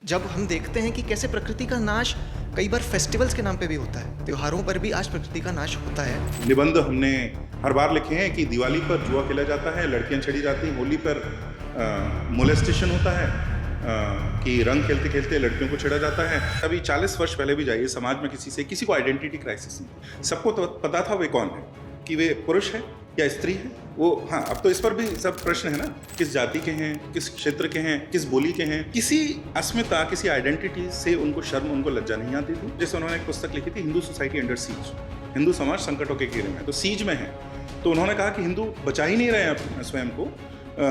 जब हम देखते हैं कि कैसे प्रकृति का नाश कई बार फेस्टिवल्स के नाम पे भी होता है, त्योहारों पर भी आज प्रकृति का नाश होता है। निबंध हमने हर बार लिखे हैं कि दिवाली पर जुआ खेला जाता है, लड़कियां छड़ी जाती हैं, होली पर मोलेस्टेशन होता है, कि रंग खेलते खेलते लड़कियों को छेड़ा जाता है। अभी 40 वर्ष पहले भी जाइए, समाज में किसी को आइडेंटिटी क्राइसिस नहीं, सबको तो पता था वे कौन है, कि वे पुरुष है या स्त्री है। वो हाँ, अब तो इस पर भी सब प्रश्न है ना, किस जाति के हैं, किस क्षेत्र के हैं, किस बोली के हैं। किसी अस्मिता, किसी आइडेंटिटी से उनको शर्म, उनको लज्जा नहीं आती थी। जैसे उन्होंने एक पुस्तक लिखी थी, Hindu society under seize, Hindu समाज संकटों के घेरे में, तो सीज में है। तो उन्होंने कहा कि हिंदू बचा ही नहीं रहे हैं स्वयं को,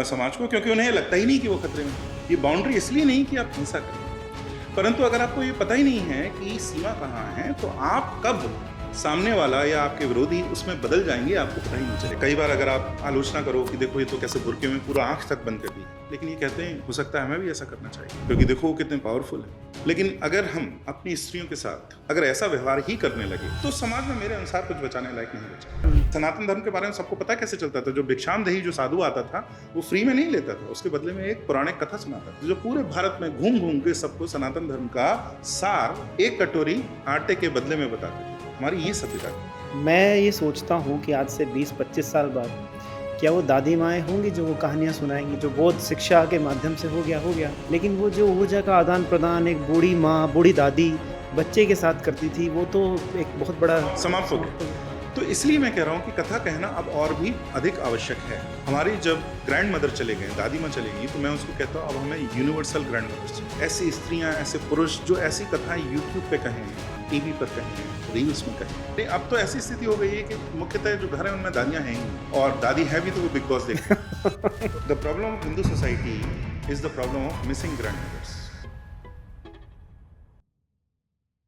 समाज को, क्योंकि उन्हें लगता ही नहीं कि वो खतरे में। ये बाउंड्री इसलिए नहीं कि आप हिंसा करें, परंतु अगर आपको ये पता ही नहीं है कि सीमा कहाँ है, तो आप कब सामने वाला या आपके विरोधी उसमें बदल जाएंगे, आपको पता ही नहीं चले। कई बार अगर आप आलोचना करो कि देखो ये तो कैसे बुर्के में पूरा आंख तक बंद कर दी, लेकिन ये कहते हैं हो सकता है हमें भी ऐसा करना चाहिए, क्योंकि देखो वो कितने पावरफुल है। लेकिन अगर हम अपनी स्त्रियों के साथ अगर ऐसा व्यवहार ही करने लगे, तो समाज में मेरे अनुसार कुछ बचाने लायक नहीं बचा। सनातन धर्म के बारे में सबको पता कैसे चलता था। जो भिक्षामदेही जो साधु आता था, वो फ्री में नहीं लेता था, उसके बदले में एक पौराणिक कथा सुनाता था, जो पूरे भारत में घूम घूम के सबको सनातन धर्म का सार एक कटोरी आटे के बदले में बताते थे। हमारी ये सभ्यता है। मैं ये सोचता हूँ कि आज से 20-25 साल बाद क्या वो दादी माएँ होंगी जो वो कहानियाँ सुनाएंगी, जो बौद्ध शिक्षा के माध्यम से हो गया, लेकिन वो जो ऊर्जा का आदान प्रदान एक बूढ़ी माँ, बूढ़ी दादी बच्चे के साथ करती थी, वो तो एक बहुत बड़ा समाप्त हो गया। तो इसलिए मैं कह रहा हूँ कि कथा कहना अब और भी अधिक आवश्यक है। हमारी जब ग्रैंड मदर चले गए, दादी माँ चले गई, तो मैं उसको कहता हूँ अब हमें यूनिवर्सल ग्रैंड मदर चाहिए। ऐसी स्त्रियाँ, ऐसे पुरुष जो ऐसी कथाएं यूट्यूब पे कहें, टीवी पर कहें, रील्स में कहें। अब तो ऐसी स्थिति हो गई है कि मुख्यतः जो घर है उनमें दादियाँ हैं ही, और दादी है भी तो वो बिग बॉस देखते हैं। The problem of Hindu society is the problem of missing grandmothers.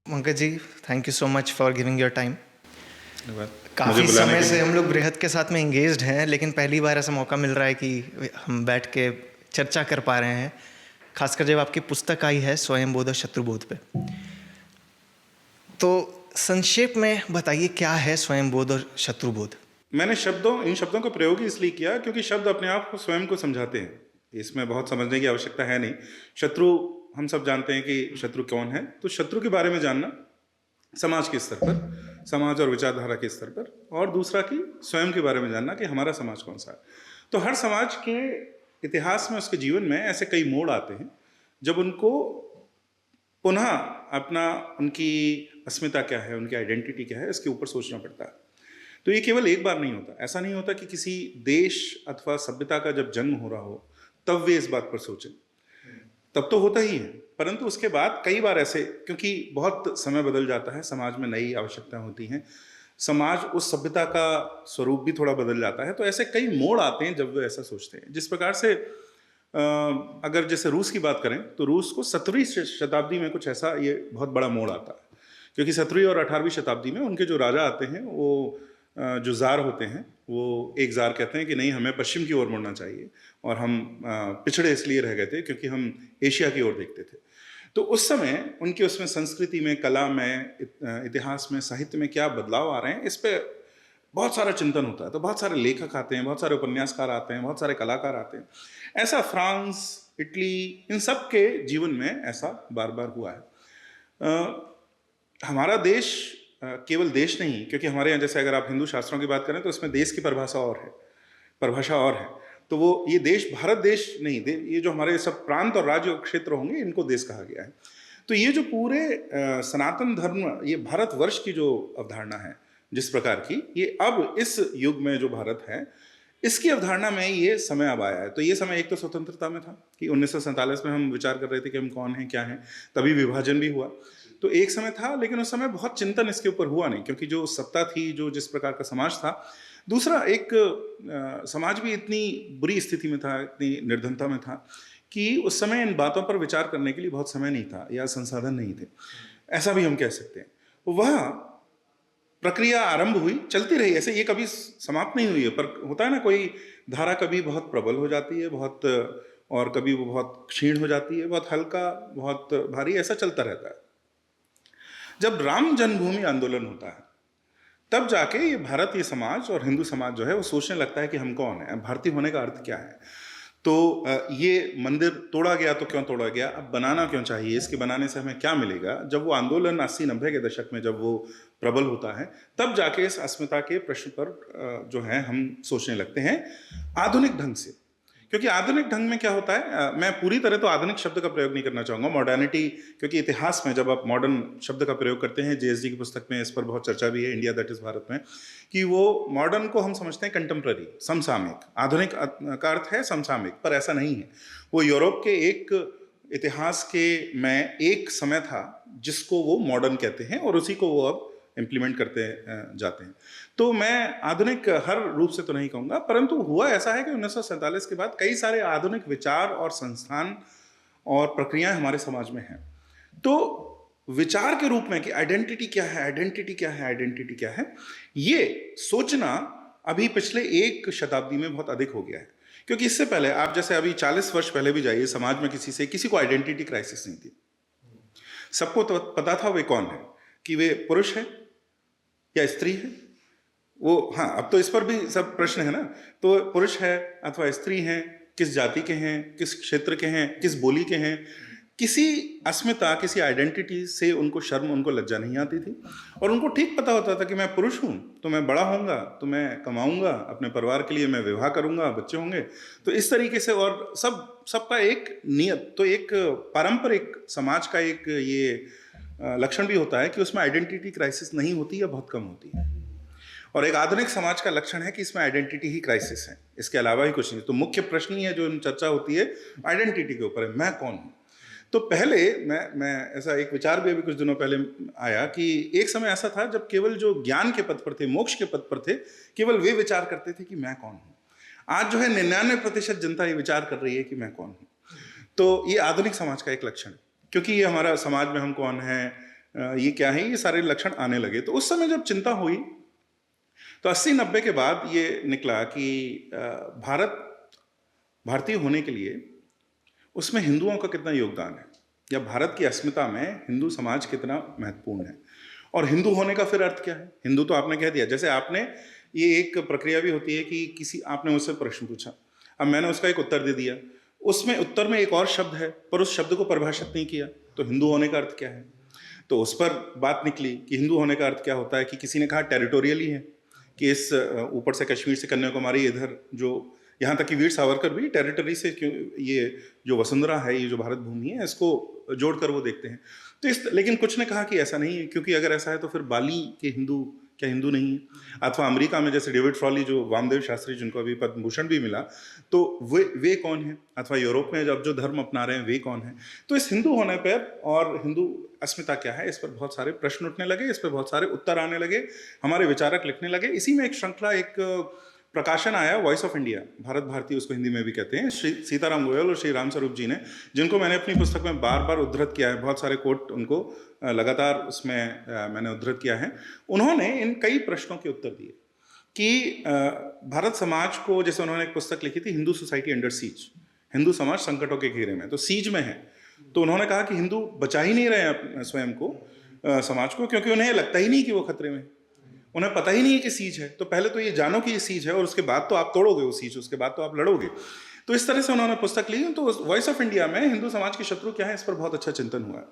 Pankaj ji, thank you so much for giving your time. काफ़ी मुझे बुलाने समय के से लिए। हम लोग बृहद के साथ में इंगेज्ड हैं, लेकिन पहली बार ऐसा मौका मिल रहा है कि हम बैठ के चर्चा कर पा रहे हैं, खासकर जब आपकी पुस्तक आई है स्वयंबोध और शत्रुबोध पे। तो संक्षेप में बताइए क्या है स्वयंबोध और शत्रुबोध। मैंने इन शब्दों का प्रयोग ही इसलिए किया क्योंकि शब्द अपने आप को स्वयं को समझाते हैं, इसमें बहुत समझने की आवश्यकता है नहीं। शत्रु, हम सब जानते हैं कि शत्रु कौन है, तो शत्रु के बारे में जानना समाज के स्तर पर, समाज और विचारधारा के स्तर पर, और दूसरा कि स्वयं के बारे में जानना कि हमारा समाज कौन सा है। तो हर समाज के इतिहास में, उसके जीवन में ऐसे कई मोड़ आते हैं जब उनको पुनः अपना, उनकी अस्मिता क्या है, उनकी आइडेंटिटी क्या है, इसके ऊपर सोचना पड़ता है। तो ये केवल एक बार नहीं होता। ऐसा नहीं होता कि किसी देश अथवा सभ्यता का जब जन्म हो रहा हो तब वे इस बात पर सोचें, तब तो होता ही है, परंतु उसके बाद कई बार ऐसे, क्योंकि बहुत समय बदल जाता है, समाज में नई आवश्यकताएं होती हैं, समाज, उस सभ्यता का स्वरूप भी थोड़ा बदल जाता है, तो ऐसे कई मोड़ आते हैं जब वे ऐसा सोचते हैं। जिस प्रकार से अगर जैसे रूस की बात करें, तो रूस को 17वीं शताब्दी में कुछ ऐसा ये बहुत बड़ा मोड़ आता है, क्योंकि 17वीं और 18वीं शताब्दी में उनके जो राजा आते हैं, वो जो जार होते हैं, वो एक जार कहते हैं कि नहीं, हमें पश्चिम की ओर मुड़ना चाहिए, और हम पिछड़े इसलिए रह गए थे क्योंकि हम एशिया की ओर देखते थे। तो उस समय उनके उसमें संस्कृति में, कला में, इतिहास में, साहित्य में क्या बदलाव आ रहे हैं, इस पर बहुत सारा चिंतन होता है। तो बहुत सारे लेखक आते हैं, बहुत सारे उपन्यासकार आते हैं, बहुत सारे कलाकार आते हैं। ऐसा फ्रांस, इटली, इन सब के जीवन में ऐसा बार बार हुआ है। हमारा देश केवल देश नहीं, क्योंकि हमारे यहाँ जैसे अगर आप हिंदू शास्त्रों की बात करें तो इसमें देश की परिभाषा और है। तो वो ये देश भारत देश नहीं, ये जो हमारे सब प्रांत और राज्य और क्षेत्र होंगे, इनको देश कहा गया है। तो ये जो पूरे सनातन धर्म, ये भारतवर्ष की जो अवधारणा है जिस प्रकार की, ये अब इस युग में जो भारत है, इसकी अवधारणा में ये समय अब आया है। तो ये समय एक तो स्वतंत्रता में था कि 1947 में हम विचार कर रहे थे कि हम कौन हैं, क्या हैं, तभी विभाजन भी हुआ, तो एक समय था, लेकिन उस समय बहुत चिंतन इसके ऊपर हुआ नहीं, क्योंकि जो सत्ता थी, जो जिस प्रकार का समाज था। दूसरा, एक समाज भी इतनी बुरी स्थिति में था, इतनी निर्धनता में था कि उस समय इन बातों पर विचार करने के लिए बहुत समय नहीं था या संसाधन नहीं थे, ऐसा भी हम कह सकते हैं। वह प्रक्रिया आरंभ हुई, चलती रही, ऐसे ये कभी समाप्त नहीं हुई है। पर होता है ना, कोई धारा कभी बहुत प्रबल हो जाती है, बहुत, और कभी वो बहुत क्षीण हो जाती है, बहुत हल्का, बहुत भारी, ऐसा चलता रहता है। जब राम जन्मभूमि आंदोलन होता है, तब जाके ये भारत, ये समाज और हिंदू समाज जो है, वो सोचने लगता है कि हम कौन है, भारतीय होने का अर्थ क्या है। तो ये मंदिर तोड़ा गया तो क्यों तोड़ा गया, अब बनाना क्यों चाहिए, इसके बनाने से हमें क्या मिलेगा। जब वो आंदोलन 80-90 के दशक में जब वो प्रबल होता है, तब जाके इस अस्मिता के प्रश्न पर जो है हम सोचने लगते हैं आधुनिक ढंग से। क्योंकि आधुनिक ढंग में क्या होता है, मैं पूरी तरह तो आधुनिक शब्द का प्रयोग नहीं करना चाहूँगा, मॉडर्निटी, क्योंकि इतिहास में जब आप मॉडर्न शब्द का प्रयोग करते हैं, जेएसडी की पुस्तक में इस पर बहुत चर्चा भी है, इंडिया दैट इज भारत में, कि वो मॉडर्न को हम समझते हैं कंटेम्प्ररी, समसामयिक। आधुनिक का अर्थ है समसामयिक, पर ऐसा नहीं है। वो यूरोप के एक इतिहास के में एक समय था जिसको वो मॉडर्न कहते हैं और उसी को वो अब इम्प्लीमेंट करते जाते हैं। तो मैं आधुनिक हर रूप से तो नहीं कहूँगा, परंतु हुआ ऐसा है कि 1947 के बाद कई सारे आधुनिक विचार और संस्थान और प्रक्रियाएं हमारे समाज में हैं। तो विचार के रूप में कि आइडेंटिटी क्या है, आइडेंटिटी क्या है, आइडेंटिटी क्या है, ये सोचना अभी पिछले एक शताब्दी में बहुत अधिक हो गया है। क्योंकि इससे पहले आप जैसे अभी 40 वर्ष पहले भी जाइए, समाज में किसी को आइडेंटिटी क्राइसिस नहीं थी। सबको तो पता था वे कौन है, कि वे पुरुष है या स्त्री है। वो हाँ, अब तो इस पर भी सब प्रश्न है ना, तो पुरुष है अथवा स्त्री हैं, किस जाति के हैं, किस क्षेत्र के हैं, किस बोली के हैं। किसी अस्मिता, किसी आइडेंटिटी से उनको शर्म, उनको लज्जा नहीं आती थी, और उनको ठीक पता होता था कि मैं पुरुष हूँ तो मैं बड़ा होऊंगा, तो मैं कमाऊंगा, अपने परिवार के लिए मैं विवाह करूंगा, बच्चे होंगे। तो इस तरीके से, और सबका एक नियत, तो एक पारंपरिक समाज का एक ये लक्षण भी होता है कि उसमें आइडेंटिटी क्राइसिस नहीं होती या बहुत कम होती है। और एक आधुनिक समाज का लक्षण है कि इसमें आइडेंटिटी ही क्राइसिस है, इसके अलावा ही कुछ नहीं। तो मुख्य प्रश्न ही है जो चर्चा होती है आइडेंटिटी के ऊपर है, मैं कौन हूँ। तो पहले मैं ऐसा एक विचार भी अभी कुछ दिनों पहले आया कि एक समय ऐसा था जब केवल जो ज्ञान के पद पर थे, मोक्ष के पद पर थे, केवल वे विचार करते थे कि मैं कौन हूँ। आज जो है 99% जनता ये विचार कर रही है कि मैं कौन हूँ। तो ये आधुनिक समाज का एक लक्षण है, क्योंकि ये हमारा समाज में हम कौन है, ये क्या है, ये सारे लक्षण आने लगे। तो उस समय जब चिंता हुई तो 80-90 के बाद ये निकला कि भारतीय होने के लिए उसमें हिंदुओं का कितना योगदान है, या भारत की अस्मिता में हिंदू समाज कितना महत्वपूर्ण है। और हिंदू होने का फिर अर्थ क्या है। हिंदू तो आपने कह दिया, जैसे आपने, ये एक प्रक्रिया भी होती है कि आपने मुझसे प्रश्न पूछा, अब मैंने उसका एक उत्तर दे दिया, उसमें उत्तर में एक और शब्द है पर उस शब्द को परिभाषित नहीं किया, तो हिंदू होने का अर्थ क्या है। तो उस पर बात निकली कि हिंदू होने का अर्थ क्या होता है, कि किसी ने कहा टेरिटोरियली है, कि इस ऊपर से कश्मीर से कन्याकुमारी, इधर जो यहाँ तक कि वीर सावरकर भी टेरिटरी से, क्यों, ये जो वसुंधरा है, ये जो भारत भूमि है, इसको जोड़कर वो देखते हैं। तो लेकिन कुछ ने कहा कि ऐसा नहीं है, क्योंकि अगर ऐसा है तो फिर बाली के हिंदू क्या हिंदू नहीं है। अथवा अमेरिका में जैसे डेविड फ्रॉली, जो वामदेव शास्त्री, जिनको अभी पद्म भूषण भी मिला, तो वे कौन है। अथवा यूरोप में जब जो धर्म अपना रहे हैं वे कौन है। तो इस हिंदू होने पर और हिंदू अस्मिता क्या है, इस पर बहुत सारे प्रश्न उठने लगे, इस पर बहुत सारे उत्तर आने लगे, हमारे विचारक लिखने लगे। इसी में एक श्रृंखला, एक प्रकाशन आया, voice of India, Bharat Bharati उसको हिंदी में भी कहते हैं, श्री सीताराम गोयल और श्री राम स्वरूप जी ने, जिनको मैंने अपनी पुस्तक में बार बार उद्धृत किया है, बहुत सारे कोट उनको लगातार उसमें मैंने उद्धृत किया है। उन्होंने इन कई प्रश्नों के उत्तर दिए कि भारत समाज को, जैसे उन्होंने एक पुस्तक लिखी थी, Hindu society under seize, Hindu समाज संकटों के घेरे में, तो सीज में है। तो उन्होंने कहा कि हिंदू बचा ही नहीं रहे स्वयं को, समाज को, क्योंकि उन्हें लगता ही नहीं कि वो खतरे में, उन्हें पता ही नहीं है कि सीज है। तो पहले तो ये जानो कि ये सीज है, और उसके बाद तो आप तोड़ोगे वो सीज, उसके बाद तो आप लड़ोगे। तो इस तरह से उन्होंने पुस्तक ली। तो वॉइस ऑफ इंडिया में हिंदू समाज के शत्रु क्या है, इस पर बहुत अच्छा चिंतन हुआ है।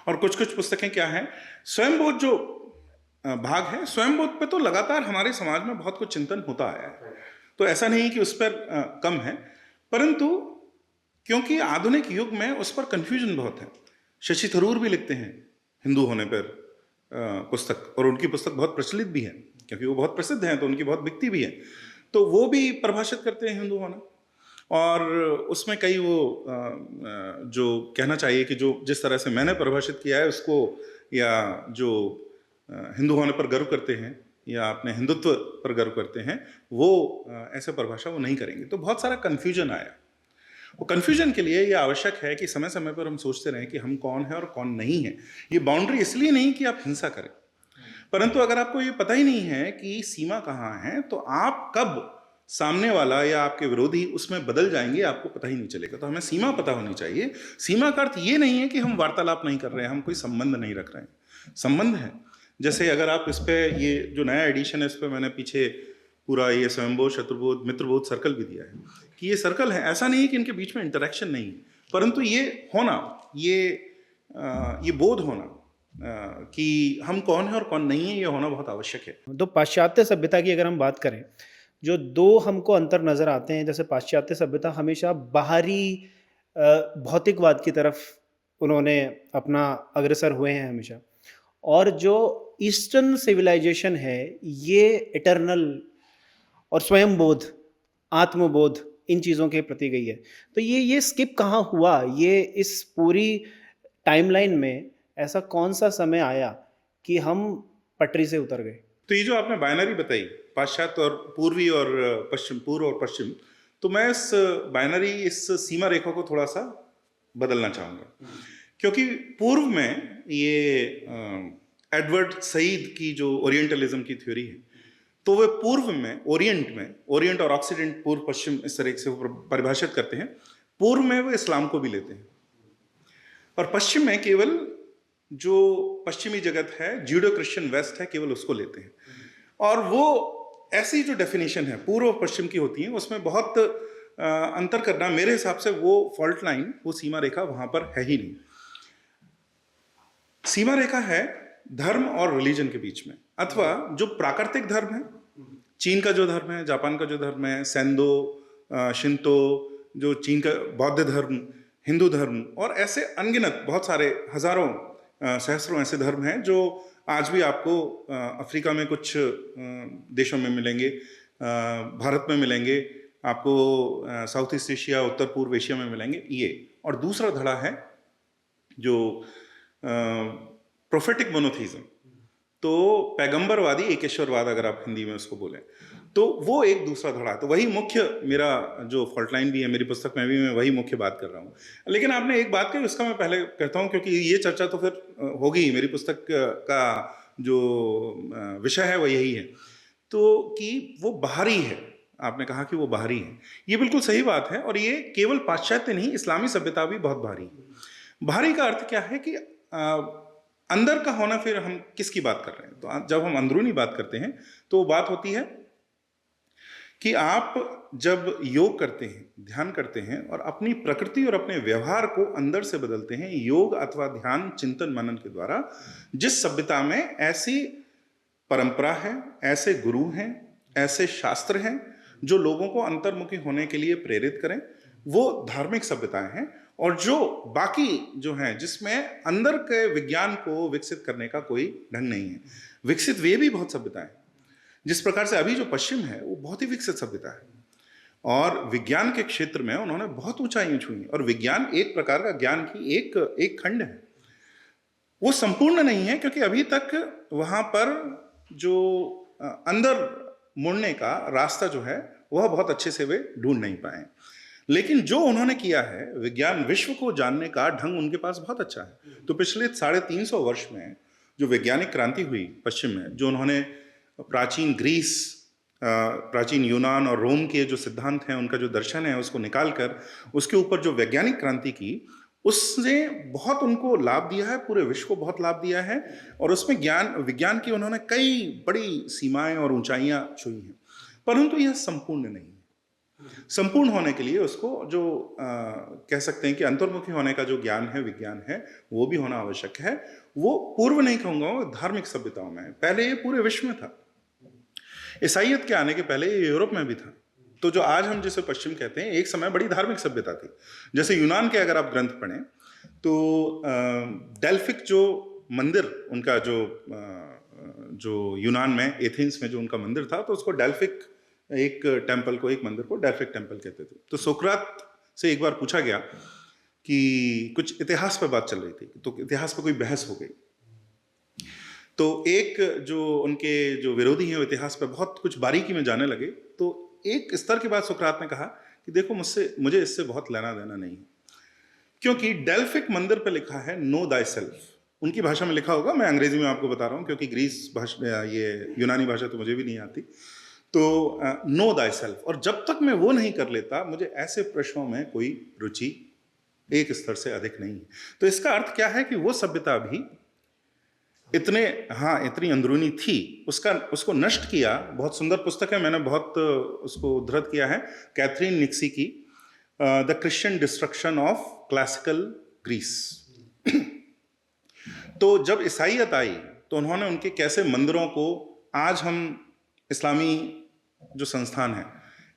और कुछ पुस्तकें क्या हैं, स्वयंबोध जो भाग है, स्वयंबोध पे तो लगातार हमारे समाज में बहुत कुछ चिंतन होता आया है। तो ऐसा नहीं कि उस पर कम है, परंतु क्योंकि आधुनिक युग में उस पर कंफ्यूजन बहुत है। शशि थरूर भी लिखते हैं हिंदू होने पर पुस्तक, और उनकी पुस्तक बहुत प्रचलित भी है, क्योंकि वो बहुत प्रसिद्ध हैं, तो उनकी बहुत बिकती भी है। तो वो भी परिभाषित करते हैं हिंदू होना, और उसमें कई वो जो कहना चाहिए कि जो जिस तरह से मैंने परिभाषित किया है उसको, या जो हिंदू होने पर गर्व करते हैं या अपने हिंदुत्व पर गर्व करते हैं, वो ऐसे परिभाषा वो नहीं करेंगे। तो बहुत सारा कन्फ्यूजन आया। वो कन्फ्यूजन के लिए ये आवश्यक है कि समय समय पर हम सोचते रहें कि हम कौन है और कौन नहीं है। ये बाउंड्री इसलिए नहीं कि आप हिंसा करें, परंतु अगर आपको ये पता ही नहीं है कि सीमा कहाँ है, तो आप कब सामने वाला या आपके विरोधी उसमें बदल जाएंगे, आपको पता ही नहीं चलेगा। तो हमें सीमा पता होनी चाहिए। सीमा का अर्थ ये नहीं है कि हम वार्तालाप नहीं कर रहे हैं, हम कोई संबंध नहीं रख रहे हैं। संबंध है, जैसे अगर आप इस पे, ये जो नया एडिशन है, इस पर मैंने पीछे पूरा ये स्वयंबोध, शत्रुबोध, मित्रबोध सर्कल भी दिया है कि ये सर्कल है, ऐसा नहीं है कि इनके बीच में इंटरेक्शन नहीं है, परंतु ये होना, ये बोध होना कि हम कौन है और कौन नहीं है, ये होना बहुत आवश्यक है। तो पाश्चात्य सभ्यता की अगर हम बात करें, जो दो हमको अंतर नज़र आते हैं, जैसे पाश्चात्य सभ्यता हमेशा बाहरी भौतिकवाद की तरफ उन्होंने अपना अग्रसर हुए हैं हमेशा, और जो ईस्टर्न सिविलाइजेशन है ये इटर्नल और स्वयं बोध, आत्मबोध, इन चीज़ों के प्रति गई है। तो ये स्किप कहाँ हुआ? ये इस पूरी टाइमलाइन में ऐसा कौन सा समय आया कि हम पटरी से उतर गए? तो ये जो आपने बाइनरी बताई, पाश्चात्य और पूर्वी और पश्चिम, पूर्व और पश्चिम, तो मैं इस बाइनरी, इस सीमा रेखा को थोड़ा सा बदलना चाहूँगा, क्योंकि पूर्व में ये एडवर्ड सईद की जो ओरिएंटलिज्म की थ्योरी है, तो वे पूर्व में, ओरिएंट और ऑक्सीडेंट, पूर्व पश्चिम, इस तरह से वो परिभाषित करते हैं। पूर्व में वो इस्लाम को भी लेते हैं, और पश्चिम में केवल जो पश्चिमी जगत है, जूडो क्रिश्चियन वेस्ट है, केवल उसको लेते हैं। और वो ऐसी जो डेफिनेशन है पूर्व और पश्चिम की होती है, उसमें बहुत अंतर करना, मेरे हिसाब से वो फॉल्ट लाइन, वो सीमा रेखा वहां पर है ही नहीं। सीमा रेखा है धर्म और रिलीजन के बीच में, अथवा जो प्राकृतिक धर्म है, चीन का जो धर्म है, जापान का जो धर्म है, सेंदो, शिंतो, जो चीन का बौद्ध धर्म, हिंदू धर्म, और ऐसे अनगिनत बहुत सारे हजारों सहस्रों ऐसे धर्म हैं जो आज भी आपको अफ्रीका में कुछ देशों में मिलेंगे, भारत में मिलेंगे, आपको साउथ ईस्ट एशिया, उत्तर पूर्व एशिया में मिलेंगे ये। और दूसरा धड़ा है जो प्रोफेटिक मोनोथीज्म, तो पैगंबरवादी एकेश्वरवाद, अगर आप हिंदी में उसको बोलें, तो वो एक दूसरा धड़ा है। तो वही मुख्य मेरा जो फॉल्ट लाइन भी है मेरी पुस्तक में भी, मैं वही मुख्य बात कर रहा हूँ। लेकिन आपने एक बात कही, उसका मैं पहले कहता हूँ, क्योंकि ये चर्चा तो फिर होगी, मेरी पुस्तक का जो विषय है वो यही है, तो कि वो बाहरी है। आपने कहा कि वो बाहरी है, ये बिल्कुल सही बात है, और ये केवल पाश्चात्य नहीं, इस्लामी सभ्यता भी बहुत बाहरी है। बाहरी का अर्थ क्या है कि अंदर का होना। फिर हम किसकी बात कर रहे हैं? तो जब हम अंदरूनी बात करते हैं तो वो बात होती है कि आप जब योग करते हैं, ध्यान करते हैं, और अपनी प्रकृति और अपने व्यवहार को अंदर से बदलते हैं, योग अथवा ध्यान, चिंतन, मनन के द्वारा, जिस सभ्यता में ऐसी परंपरा है, ऐसे गुरु हैं, ऐसे शास्त्र हैं जो लोगों को अंतर्मुखी होने के लिए प्रेरित करें, वो धार्मिक सभ्यताएं हैं। और जो बाकी जो हैं, जिसमें अंदर के विज्ञान को विकसित करने का कोई ढंग नहीं है, विकसित वे भी बहुत सभ्यताएं, जिस प्रकार से अभी जो पश्चिम है वो बहुत ही विकसित सभ्यता है, और विज्ञान के क्षेत्र में उन्होंने बहुत ऊंचाइयां छुई। और विज्ञान एक प्रकार का ज्ञान की एक खंड है, वो संपूर्ण नहीं है, क्योंकि अभी तक वहां पर जो अंदर मुड़ने का रास्ता जो है वह बहुत अच्छे से वे ढूंढ नहीं पाए। लेकिन जो उन्होंने किया है, विज्ञान, विश्व को जानने का ढंग उनके पास बहुत अच्छा है। तो पिछले 350 वर्ष में जो वैज्ञानिक क्रांति हुई पश्चिम में, जो उन्होंने प्राचीन ग्रीस, प्राचीन यूनान और रोम के जो सिद्धांत हैं, उनका जो दर्शन है, उसको निकालकर उसके ऊपर जो वैज्ञानिक क्रांति की, उसने बहुत उनको लाभ दिया है, पूरे विश्व को बहुत लाभ दिया है। और उसमें विज्ञान की उन्होंने कई बड़ी सीमाएं और ऊंचाइयां छुई हैं, परंतु यह संपूर्ण नहीं है। संपूर्ण होने के लिए उसको जो कह सकते हैं कि अंतर्मुखी होने का जो ज्ञान है, विज्ञान है, वो भी होना आवश्यक है। वो पूर्व नहीं कहूंगा, वो धार्मिक सभ्यताओं में पहले ये पूरे विश्व में था। ईसाइयत के आने के पहले ये यूरोप में भी था। तो जो आज हम जिसे पश्चिम कहते हैं, एक समय बड़ी धार्मिक सभ्यता थी। जैसे यूनान के अगर आप ग्रंथ पढ़ें तो डेल्फिक जो मंदिर उनका, जो यूनान में, एथेंस में जो उनका मंदिर था, तो उसको डेल्फिक, एक टेम्पल को, एक मंदिर को डेल्फिक टेम्पल कहते थे। तो सोक्रात से एक बार पूछा गया कि कुछ इतिहास पर बात चल रही थी, तो इतिहास पर कोई बहस हो गई, तो एक जो उनके जो विरोधी हैं वो इतिहास पर बहुत कुछ बारीकी में जाने लगे। तो एक स्तर के बाद सोक्रात ने कहा कि देखो, मुझे इससे बहुत लेना देना नहीं, क्योंकि डेल्फिक मंदिर पे लिखा है नो दाई सेल्फ। उनकी भाषा में लिखा होगा, मैं अंग्रेजी में आपको बता रहा हूँ, क्योंकि ग्रीस भाषा, ये यूनानी भाषा तो मुझे भी नहीं आती। तो नो दाई सेल्फ, और जब तक मैं वो नहीं कर लेता, मुझे ऐसे प्रश्नों में कोई रुचि एक स्तर से अधिक नहीं है। तो इसका अर्थ क्या है कि वो सभ्यता भी इतने, हाँ, इतनी अंदरूनी थी, उसको नष्ट किया। बहुत सुंदर पुस्तक है, मैंने बहुत उसको उद्धृत किया है, कैथरीन निक्सी की the Christian destruction of classical Greece. तो जब ईसाइयत आई तो उन्होंने उनके कैसे मंदिरों को, आज हम इस्लामी जो संस्थान है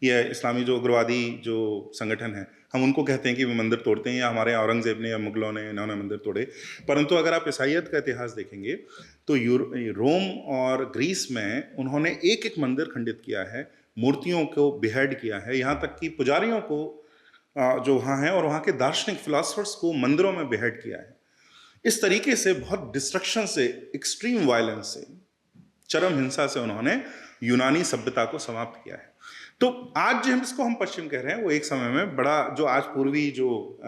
या इस्लामी जो उग्रवादी जो संगठन है, हम उनको कहते हैं कि वे मंदिर तोड़ते हैं, या हमारे औरंगजेब ने या मुगलों ने इन्होंने मंदिर तोड़े। परंतु अगर आप ईसाइयत का इतिहास देखेंगे तो रोम और ग्रीस में उन्होंने एक एक मंदिर खंडित किया है, मूर्तियों को बिहेड किया है, यहाँ तक कि पुजारियों को जो वहाँ हैं और वहाँ के दार्शनिक फिलोसफर्स को मंदिरों में बिहेड किया है। इस तरीके से बहुत डिस्ट्रक्शन से, एक्सट्रीम वायलेंस से, चरम हिंसा से उन्होंने यूनानी सभ्यता को समाप्त किया है। तो आज जो इसको हम पश्चिम कह रहे हैं, वो एक समय में बड़ा, जो आज पूर्वी जो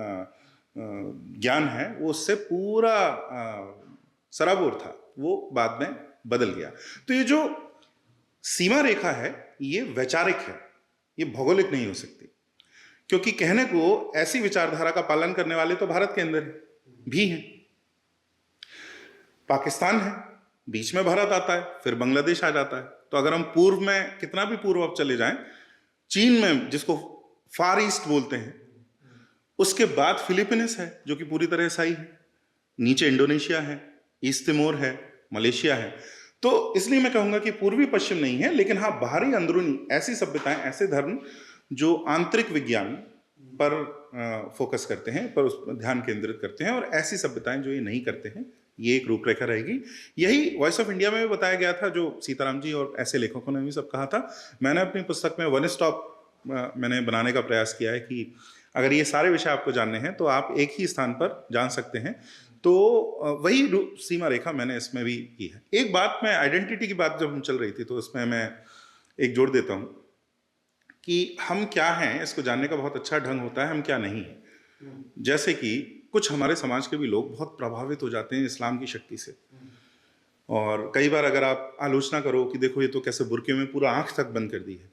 ज्ञान है वो उससे पूरा सराबोर था, वो बाद में बदल गया। तो ये जो सीमा रेखा है ये वैचारिक है, ये भौगोलिक नहीं हो सकती, क्योंकि कहने को ऐसी विचारधारा का पालन करने वाले तो भारत के अंदर भी हैं। पाकिस्तान है, बीच में भारत आता है, फिर बांग्लादेश आ जाता है। तो अगर हम पूर्व में कितना भी पूर्व अब चले जाएं, चीन में जिसको फार ईस्ट बोलते हैं, उसके बाद फिलीपींस है जो कि पूरी तरह ईसाई है, नीचे इंडोनेशिया है, ईस्ट तिमोर है, मलेशिया है। तो इसलिए मैं कहूंगा कि पूर्वी पश्चिम नहीं है, लेकिन हाँ बाहरी अंदरूनी ऐसी सभ्यताएं, ऐसे धर्म जो आंतरिक विज्ञान पर फोकस करते हैं, पर उस पर ध्यान केंद्रित करते हैं, और ऐसी सभ्यताएं जो ये नहीं करते हैं, ये एक रूपरेखा रहेगी। यही वॉइस ऑफ इंडिया में भी बताया गया था, जो सीताराम जी और ऐसे लेखकों ने भी सब कहा था। मैंने अपनी पुस्तक में वन स्टॉप मैंने बनाने का प्रयास किया है कि अगर ये सारे विषय आपको जानने हैं तो आप एक ही स्थान पर जान सकते हैं। तो वही सीमा रेखा मैंने इसमें भी की है। एक बात, मैं आइडेंटिटी की बात जब हम चल रही थी तो उसमें मैं एक जोड़ देता हूँ कि हम क्या हैं, इसको जानने का बहुत अच्छा ढंग होता है हम क्या नहीं हैं। जैसे कि कुछ हमारे समाज के भी लोग बहुत प्रभावित हो जाते हैं इस्लाम की शक्ति से, और कई बार अगर आप आलोचना करो कि देखो ये तो कैसे बुर्के में पूरा आंख तक बंद कर दी है,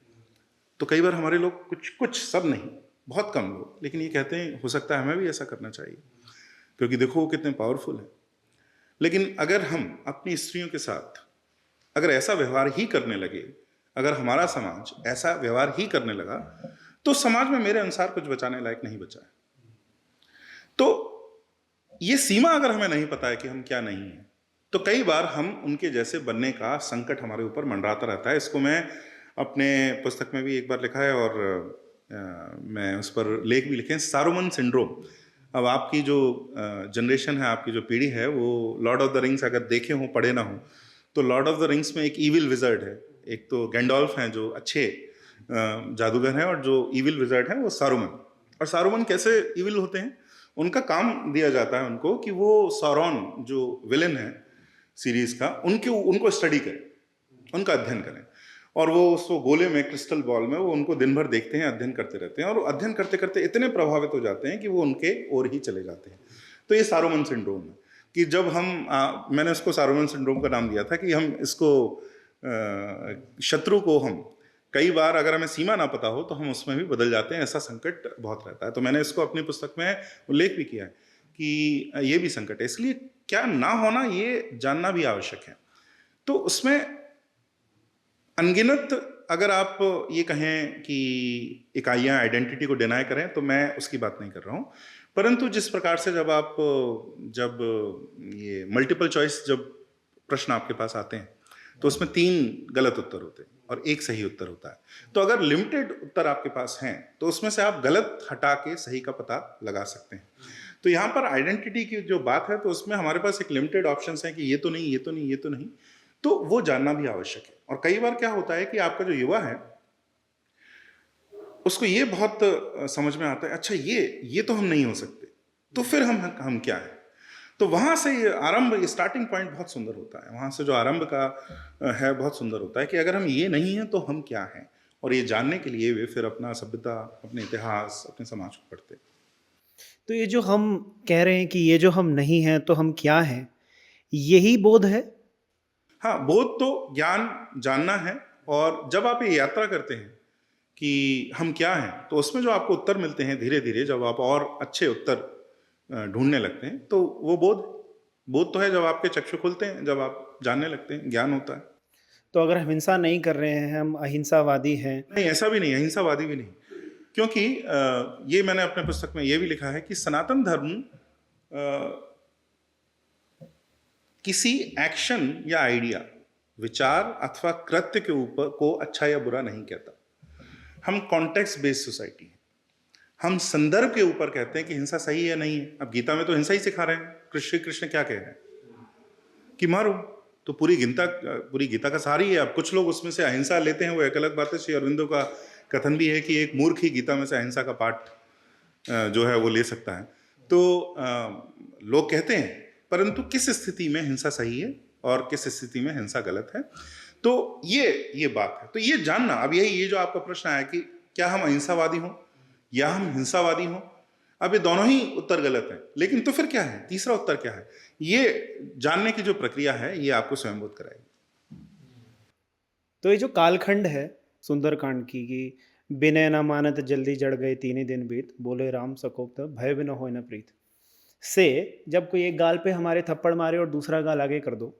तो कई बार हमारे लोग, कुछ सब नहीं, बहुत कम लोग, लेकिन ये कहते हैं हो सकता है हमें भी ऐसा करना चाहिए, क्योंकि देखो वो कितने पावरफुल हैं। लेकिन अगर हम अपनी स्त्रियों के साथ अगर ऐसा व्यवहार ही करने लगे, अगर हमारा समाज ऐसा व्यवहार ही करने लगा, तो समाज में मेरे अनुसार कुछ बचाने लायक नहीं बचा है। तो ये सीमा अगर हमें नहीं पता है कि हम क्या नहीं हैं, तो कई बार हम उनके जैसे बनने का संकट हमारे ऊपर मंडराता रहता है। इसको मैं अपने पुस्तक में भी एक बार लिखा है, और मैं उस पर लेख भी लिखे हैं, सारुमन सिंड्रोम। अब आपकी जो जनरेशन है, आपकी जो पीढ़ी है, वो लॉर्ड ऑफ द रिंग्स अगर देखे हों, पढ़े ना हो, तो लॉर्ड ऑफ द रिंग्स में एक ईविल विजर्ड है, एक तो गैंडोल्फ हैं जो अच्छे जादूगर हैं, और जो ईविल विजर्ड है वो सारुमन। और सारुमन कैसे ईविल होते हैं, उनका काम दिया जाता है उनको कि वो सौरॉन जो विलेन है सीरीज का, उनको स्टडी करें, उनका अध्ययन करें, और वो उसको गोले में, क्रिस्टल बॉल में, वो उनको दिन भर देखते हैं, अध्ययन करते रहते हैं, और अध्ययन करते करते इतने प्रभावित हो जाते हैं कि वो उनके ओर ही चले जाते हैं। तो ये सारुमन सिंड्रोम है कि जब हम मैंने उसको सारुमन सिंड्रोम का नाम दिया था कि हम इसको शत्रु को हम कई बार अगर हमें सीमा ना पता हो तो हम उसमें भी बदल जाते हैं, ऐसा संकट बहुत रहता है। तो मैंने इसको अपनी पुस्तक में उल्लेख भी किया है कि ये भी संकट है, इसलिए क्या ना होना ये जानना भी आवश्यक है। तो उसमें अनगिनत अगर आप ये कहें कि इकाइयाँ आइडेंटिटी को डिनाई करें, तो मैं उसकी बात नहीं कर रहा हूँ, परंतु जिस प्रकार से जब ये मल्टीपल चॉइस जब प्रश्न आपके पास आते हैं तो उसमें 3 गलत उत्तर होते हैं और 1 सही उत्तर होता है। तो अगर लिमिटेड उत्तर आपके पास हैं तो उसमें से आप गलत हटा के सही का पता लगा सकते हैं। तो यहाँ पर आइडेंटिटी की जो बात है, तो उसमें हमारे पास एक लिमिटेड ऑप्शंस हैं कि ये तो नहीं, ये तो नहीं, ये तो नहीं, तो वो जानना भी आवश्यक है। और कई बार क्या होता है कि आपका जो युवा है उसको ये बहुत समझ में आता है, अच्छा ये तो हम नहीं हो सकते, तो फिर हम क्या है। तो वहाँ से आरंभ, स्टार्टिंग पॉइंट बहुत सुंदर होता है, वहाँ से जो आरंभ का है बहुत सुंदर होता है कि अगर हम ये नहीं हैं तो हम क्या हैं, और ये जानने के लिए वे फिर अपना सभ्यता, अपने इतिहास, अपने समाज को पढ़ते। तो ये जो हम कह रहे हैं कि ये जो हम नहीं हैं तो हम क्या हैं, यही बोध है? हाँ, बोध तो ज्ञान जानना है, और जब आप ये यात्रा करते हैं कि हम क्या हैं, तो उसमें जो आपको उत्तर मिलते हैं धीरे धीरे, जब आप और अच्छे उत्तर ढूंढने लगते हैं, तो वो बोध। बोध तो है जब आपके चक्षु खुलते हैं, जब आप जानने लगते हैं, ज्ञान होता है। तो अगर हम हिंसा नहीं कर रहे हैं, हम अहिंसावादी हैं, नहीं, ऐसा भी नहीं है, अहिंसावादी भी नहीं, क्योंकि ये मैंने अपने पुस्तक में ये भी लिखा है कि सनातन धर्म किसी एक्शन या आइडिया, विचार अथवा कृत्य के ऊपर को अच्छा या बुरा नहीं कहता। हम कॉन्टेक्स्ट बेस्ड सोसाइटी है, हम संदर्भ के ऊपर कहते हैं कि हिंसा सही है नहीं है। अब गीता में तो हिंसा ही सिखा रहे हैं, कृष्ण क्या कह रहे हैं कि मारो, तो पूरी गीता का सार ही है। अब कुछ लोग उसमें से अहिंसा लेते हैं, वो एक अलग बात है। श्री अरविंदो का कथन भी है कि एक मूर्ख ही गीता में से अहिंसा का पाठ जो है वो ले सकता है। तो लोग कहते हैं, परंतु किस स्थिति में हिंसा सही है और किस स्थिति में हिंसा गलत है, तो ये बात है। तो ये जानना, अब ये जो आपका प्रश्न आया कि क्या हम अहिंसावादी हों या हम हिंसावादी हों, अब ये दोनों ही उत्तर गलत हैं। लेकिन तो फिर क्या है, तीसरा उत्तर क्या है, ये जानने की जो प्रक्रिया है ये आपको स्वयंबोध कराएगी। तो ये जो कालखंड है सुंदरकांड की कि विनय न मानत जल्दी जड़ गए तीन ही दिन बीत, बोले राम सकोप तब भय बिन होय न प्रीत, से जब कोई एक गाल पे हमारे थप्पड़ मारे और दूसरा गाल आगे कर दो,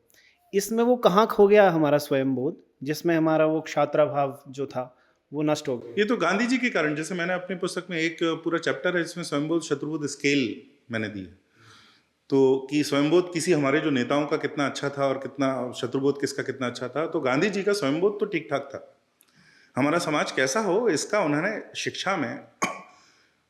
इसमें वो कहाँ खो गया हमारा स्वयंबोध, जिसमें हमारा वो क्षात्रा भाव जो था वो नष्ट हो गया। ये तो गांधी जी के कारण, जैसे मैंने अपनी पुस्तक में एक पूरा चैप्टर है जिसमें स्वयंबोध शत्रुबोध स्केल मैंने दी है, तो कि स्वयंबोध किसी हमारे जो नेताओं का कितना अच्छा था और कितना शत्रुबोध किसका कितना अच्छा था। तो गांधी जी का स्वयंबोध तो ठीक ठाक था। हमारा समाज कैसा हो इसका उन्होंने शिक्षा में,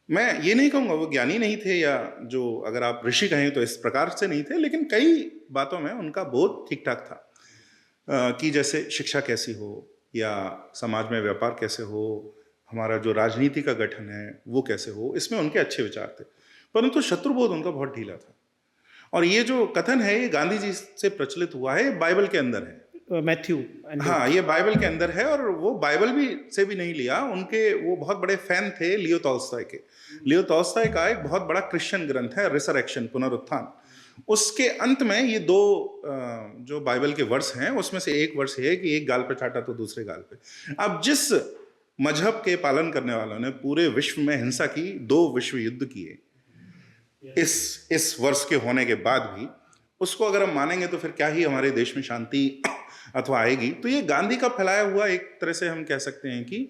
मैं ये नहीं कहूँगा वो ज्ञानी नहीं थे, या जो अगर आप ऋषि कहें तो इस प्रकार से नहीं थे, लेकिन कई बातों में उनका बोध ठीक ठाक था। कि जैसे शिक्षा कैसी हो, या समाज में व्यापार कैसे हो, हमारा जो राजनीति का गठन है वो कैसे हो, इसमें उनके अच्छे विचार थे। परंतु शत्रुबोध उनका बहुत ढीला था। और ये जो कथन है ये गांधी जी से प्रचलित हुआ है, बाइबल के अंदर है, मैथ्यू। हाँ, ये बाइबल के अंदर है। और वो बाइबल भी से भी नहीं लिया, उनके वो बहुत बड़े फैन थे लियो टॉल्स्टॉय के। लियो टॉल्स्टॉय का एक बहुत बड़ा क्रिश्चियन ग्रंथ है रिसरेक्शन, पुनरुत्थान। उसके अंत में ये दो जो बाइबल के वर्ष हैं उसमें से एक वर्ष है कि एक गाल पे चाटा तो दूसरे गाल पे। अब जिस मजहब के पालन करने वालों ने पूरे विश्व में हिंसा की, 2 विश्व युद्ध किए इस वर्ष के होने के बाद भी, उसको अगर हम मानेंगे तो फिर क्या ही हमारे देश में शांति अथवा आएगी। तो ये गांधी का फैलाया हुआ एक तरह से हम कह सकते हैं कि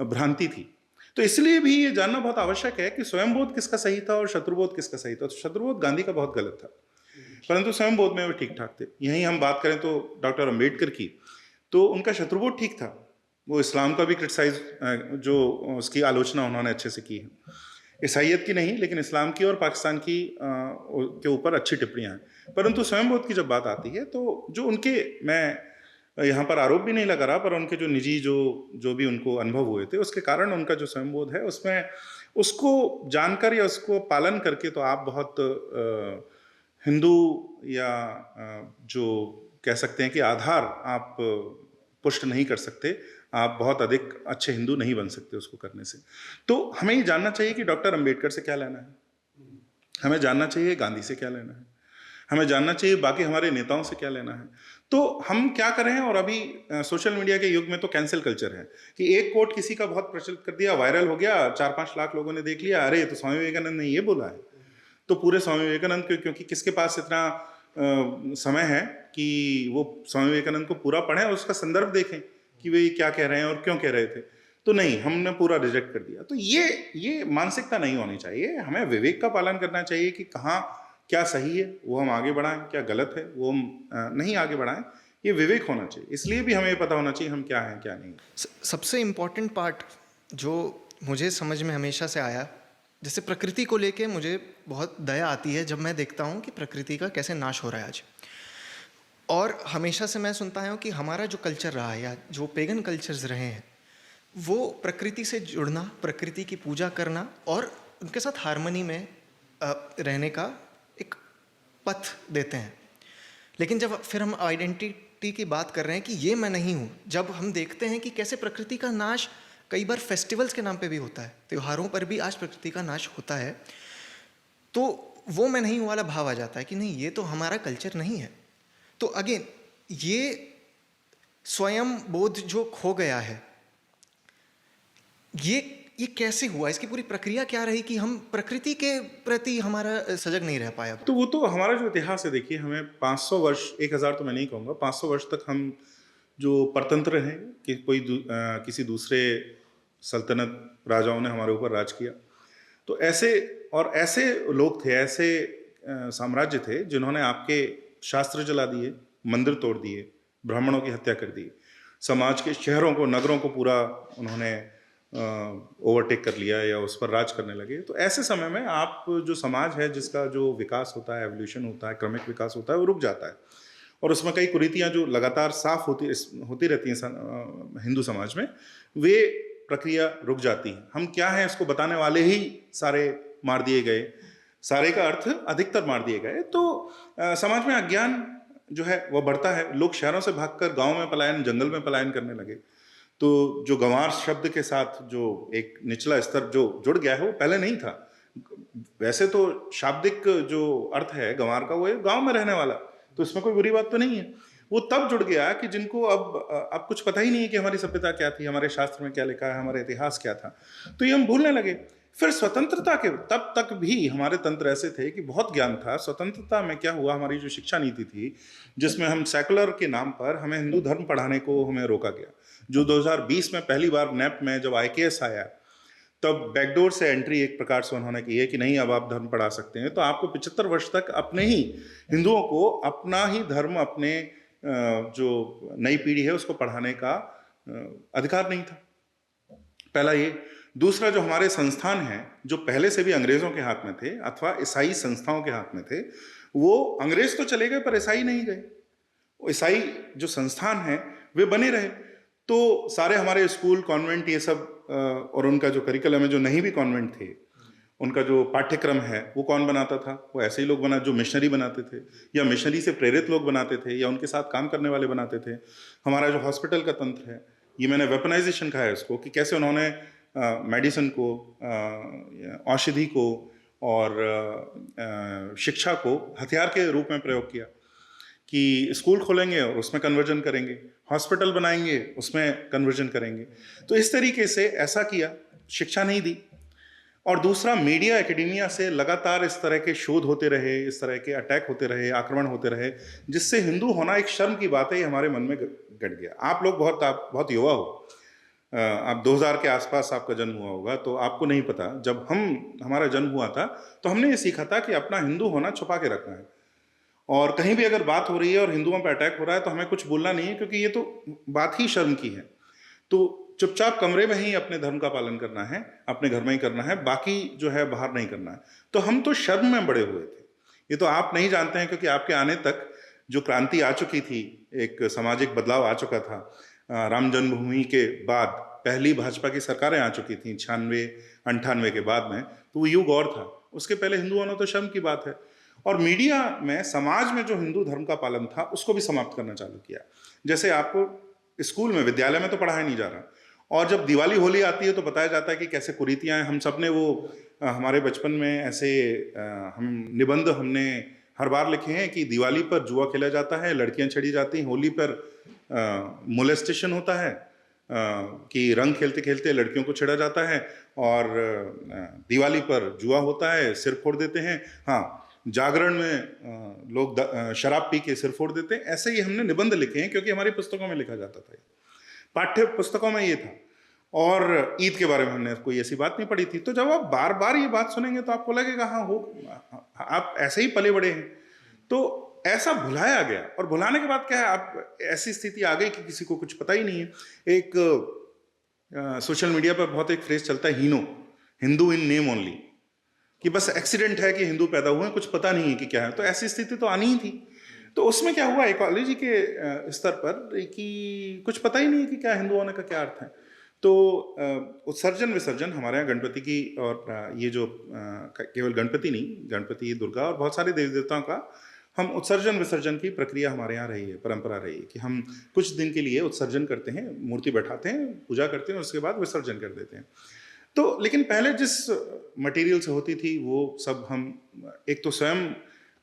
भ्रांति थी। तो इसलिए भी ये जानना बहुत आवश्यक है कि स्वयंबोध किसका सही था और शत्रुबोध किसका सही था। तो शत्रुबोध गांधी का बहुत गलत था, परंतु स्वयंबोध में वो ठीक ठाक थे। यहीं हम बात करें तो डॉक्टर अम्बेडकर की, तो उनका शत्रुबोध ठीक था। वो इस्लाम का भी क्रिटिसाइज, जो उसकी आलोचना उन्होंने अच्छे से की है, ईसाइयत की नहीं लेकिन इस्लाम की और पाकिस्तान की के ऊपर अच्छी टिप्पणियां हैं। परंतु स्वयंबोध की जब बात आती है तो जो उनके, मैं यहाँ पर आरोप भी नहीं लगा रहा, पर उनके जो निजी जो भी उनको अनुभव हुए थे उसके कारण उनका जो स्वयंबोध है उसमें, उसको जानकर या उसको पालन करके तो आप बहुत हिंदू या जो कह सकते हैं कि आधार आप पुष्ट नहीं कर सकते, आप बहुत अधिक अच्छे हिंदू नहीं बन सकते उसको करने से। तो हमें ये जानना चाहिए कि डॉक्टर अंबेडकर से क्या लेना है, हमें जानना चाहिए गांधी से क्या लेना है, हमें जानना चाहिए बाकी हमारे नेताओं से क्या लेना है। तो हम क्या करें, और अभी सोशल मीडिया के युग में तो कैंसिल कल्चर है कि एक कोट किसी का बहुत प्रचलित कर दिया, वायरल हो गया, 4-5 लाख लोगों ने देख लिया, अरे तो स्वामी विवेकानंद ने ये बोला है, तो पूरे स्वामी विवेकानंद क्योंकि किसके पास इतना समय है कि वो स्वामी विवेकानंद को पूरा पढ़ें और उसका संदर्भ देखें कि वे क्या कह रहे हैं और क्यों कह रहे थे। तो नहीं, हमने पूरा रिजेक्ट कर दिया। तो ये मानसिकता नहीं होनी चाहिए। हमें विवेक का पालन करना चाहिए कि कहाँ क्या सही है वो हम आगे बढ़ाएं, क्या गलत है वो हम नहीं आगे बढ़ाएं। ये विवेक होना चाहिए। इसलिए भी हमें पता होना चाहिए हम क्या हैं क्या नहीं। सबसे इम्पोर्टेंट पार्ट जो मुझे समझ में हमेशा से आया, जैसे प्रकृति को लेके मुझे बहुत दया आती है जब मैं देखता हूँ कि प्रकृति का कैसे नाश हो रहा है आज। और हमेशा से मैं सुनता हूँ कि हमारा जो कल्चर रहा है या जो पेगन कल्चर्स रहे हैं, वो प्रकृति से जुड़ना, प्रकृति की पूजा करना और उनके साथ हार्मनी में रहने का एक पथ देते हैं। लेकिन जब फिर हम आइडेंटिटी की बात कर रहे हैं कि ये मैं नहीं हूँ, जब हम देखते हैं कि कैसे प्रकृति का नाश कई बार फेस्टिवल्स के नाम पे भी होता है, त्योहारों पर भी आज प्रकृति का नाश होता है, तो वो मैं नहीं हूँ वाला भाव आ जाता है कि नहीं, ये तो हमारा कल्चर नहीं है। तो अगेन ये स्वयं बोध जो खो गया है, ये कैसे हुआ? इसकी पूरी प्रक्रिया क्या रही कि हम प्रकृति के प्रति हमारा सजग नहीं रह पाया? तो वो तो हमारा जो इतिहास है, देखिए हमें 500 वर्ष, 1000 तो मैं नहीं कहूँगा, 500 वर्ष तक हम जो परतंत्र हैं कि किसी दूसरे सल्तनत राजाओं ने हमारे ऊपर राज किया। तो ऐसे लोग थे, ऐसे साम्राज्य थे जिन्होंने आपके शास्त्र जला दिए, मंदिर तोड़ दिए, ब्राह्मणों की हत्या कर दी, समाज के शहरों को, नगरों को पूरा उन्होंने ओवरटेक कर लिया या उस पर राज करने लगे। तो ऐसे समय में आप जो समाज है जिसका जो विकास होता है, एवोल्यूशन होता है, क्रमिक विकास होता है, वो रुक जाता है और उसमें कई कुरीतियाँ जो लगातार साफ होती रहती हैं हिंदू समाज में, वे प्रक्रिया रुक जाती है। हम क्या हैं इसको बताने वाले ही सारे मार दिए गए, सारे का अर्थ अधिकतर मार दिए गए। तो समाज में अज्ञान जो है वह बढ़ता है, लोग शहरों से भागकर गांव में पलायन, जंगल में पलायन करने लगे। तो जो गंवार शब्द के साथ जो एक निचला स्तर जो जुड़ गया है वो पहले नहीं था। वैसे तो शाब्दिक जो अर्थ है गंवार का वो है गांव में रहने वाला, तो इसमें कोई बुरी बात तो नहीं है। वो तब जुड़ गया कि जिनको अब कुछ पता ही नहीं है कि हमारी सभ्यता क्या थी, हमारे शास्त्र में क्या लिखा है, हमारा इतिहास क्या था, तो ये हम भूलने लगे। फिर स्वतंत्रता के तब तक भी हमारे तंत्र ऐसे थे कि बहुत ज्ञान था। स्वतंत्रता में क्या हुआ, हमारी जो शिक्षा नीति थी जिसमें हम सेकुलर के नाम पर हमें हिंदू धर्म पढ़ाने को हमें रोका गया। जो 2020 में पहली बार नेप में जब IKS आया तब बैकडोर से एंट्री एक प्रकार से उन्होंने की है कि नहीं अब आप धर्म पढ़ा सकते हैं। तो आपको 75 वर्ष तक अपने ही हिंदुओं को अपना ही धर्म, अपने जो नई पीढ़ी है उसको पढ़ाने का अधिकार नहीं था। पहला ये। दूसरा, जो हमारे संस्थान हैं जो पहले से भी अंग्रेजों के हाथ में थे अथवा ईसाई संस्थाओं के हाथ में थे, वो अंग्रेज तो चले गए पर ईसाई नहीं गए। ईसाई जो संस्थान हैं वे बने रहे। तो सारे हमारे स्कूल, कॉन्वेंट, ये सब और उनका जो करिकुलम है, जो नहीं भी कॉन्वेंट थे उनका जो पाठ्यक्रम है वो कौन बनाता था? वो ऐसे ही लोग बना जो मिशनरी बनाते थे या मिशनरी से प्रेरित लोग बनाते थे या उनके साथ काम करने वाले बनाते थे। हमारा जो हॉस्पिटल का तंत्र है, ये मैंने वेपनाइजेशन कहा है इसको, कि कैसे उन्होंने मेडिसिन को, औषधि को और शिक्षा को हथियार के रूप में प्रयोग किया कि स्कूल खोलेंगे और उसमें कन्वर्जन करेंगे, हॉस्पिटल बनाएंगे उसमें कन्वर्जन करेंगे। तो इस तरीके से ऐसा किया, शिक्षा नहीं दी। और दूसरा, मीडिया, एकेडेमिया से लगातार इस तरह के शोध होते रहे, इस तरह के अटैक होते रहे, आक्रमण होते रहे, जिससे हिंदू होना एक शर्म की बात है, ये हमारे मन में गड़ गया। आप लोग बहुत युवा हो, आप 2000 के आसपास आपका जन्म हुआ होगा, तो आपको नहीं पता। जब हमारा जन्म हुआ था तो हमने ये सीखा था कि अपना हिंदू होना छुपा के रखना है, और कहीं भी अगर बात हो रही है और हिंदुओं पर अटैक हो रहा है तो हमें कुछ बोलना नहीं है, क्योंकि ये तो बात ही शर्म की है। तो चुपचाप कमरे में ही अपने धर्म का पालन करना है, अपने घर में ही करना है, बाकी जो है बाहर नहीं करना है। तो हम तो शर्म में बड़े हुए थे। ये तो आप नहीं जानते हैं, क्योंकि आपके आने तक जो क्रांति आ चुकी थी, एक सामाजिक बदलाव आ चुका था। राम जन्मभूमि के बाद पहली भाजपा की सरकारें आ चुकी थी 96-98 के बाद में, तो वो युग और था। उसके पहले हिंदू होना तो शर्म की बात है। और मीडिया में समाज में जो हिंदू धर्म का पालन था उसको भी समाप्त करना चालू किया। जैसे आपको स्कूल में, विद्यालय में तो पढ़ाया नहीं जा रहा, और जब दिवाली होली आती है तो बताया जाता है कि कैसे कुरीतियाँ हैं। हम सब ने वो हमारे बचपन में ऐसे हम निबंध हमने हर बार लिखे हैं कि दिवाली पर जुआ खेला जाता है, लड़कियां छड़ी जाती हैं, होली पर मोलेस्टेशन होता है, कि रंग खेलते खेलते लड़कियों को छेड़ा जाता है, और दिवाली पर जुआ होता है, सिर फोड़ देते हैं। हाँ, जागरण में लोग शराब पी के सिर फोड़ देते हैं। ऐसे ही हमने निबंध लिखे हैं, क्योंकि हमारी पुस्तकों में लिखा जाता था, पाठ्य पुस्तकों में ये था। और ईद के बारे में हमने कोई ऐसी बात नहीं पढ़ी थी। तो जब आप बार बार ये बात सुनेंगे तो आपको लगेगा हाँ हो, आप ऐसे ही पले बड़े हैं। तो ऐसा भुलाया गया, और भुलाने के बाद क्या है, आप ऐसी स्थिति आ गई कि किसी को कुछ पता ही नहीं है। एक सोशल मीडिया पर बहुत एक फ्रेज चलता है, हिंदू इन नेम ओनली, कि बस एक्सीडेंट है कि हिंदू पैदा हुए, कुछ पता नहीं है कि क्या है। तो ऐसी स्थिति तो आनी ही थी। तो उसमें क्या हुआ इकोलॉजी के स्तर पर, कि कुछ पता ही नहीं है कि क्या हिंदू होने का क्या अर्थ है। तो उत्सर्जन विसर्जन हमारे यहाँ गणपति की, और ये जो केवल गणपति नहीं, गणपति, दुर्गा और बहुत सारे देवी देवताओं का हम उत्सर्जन विसर्जन की प्रक्रिया हमारे यहाँ रही है, परंपरा रही है, कि हम कुछ दिन के लिए उत्सर्जन करते हैं, मूर्ति बैठाते हैं, पूजा करते हैं, उसके बाद विसर्जन कर देते हैं। तो लेकिन पहले जिस मटेरियल से होती थी वो सब हम एक तो स्वयं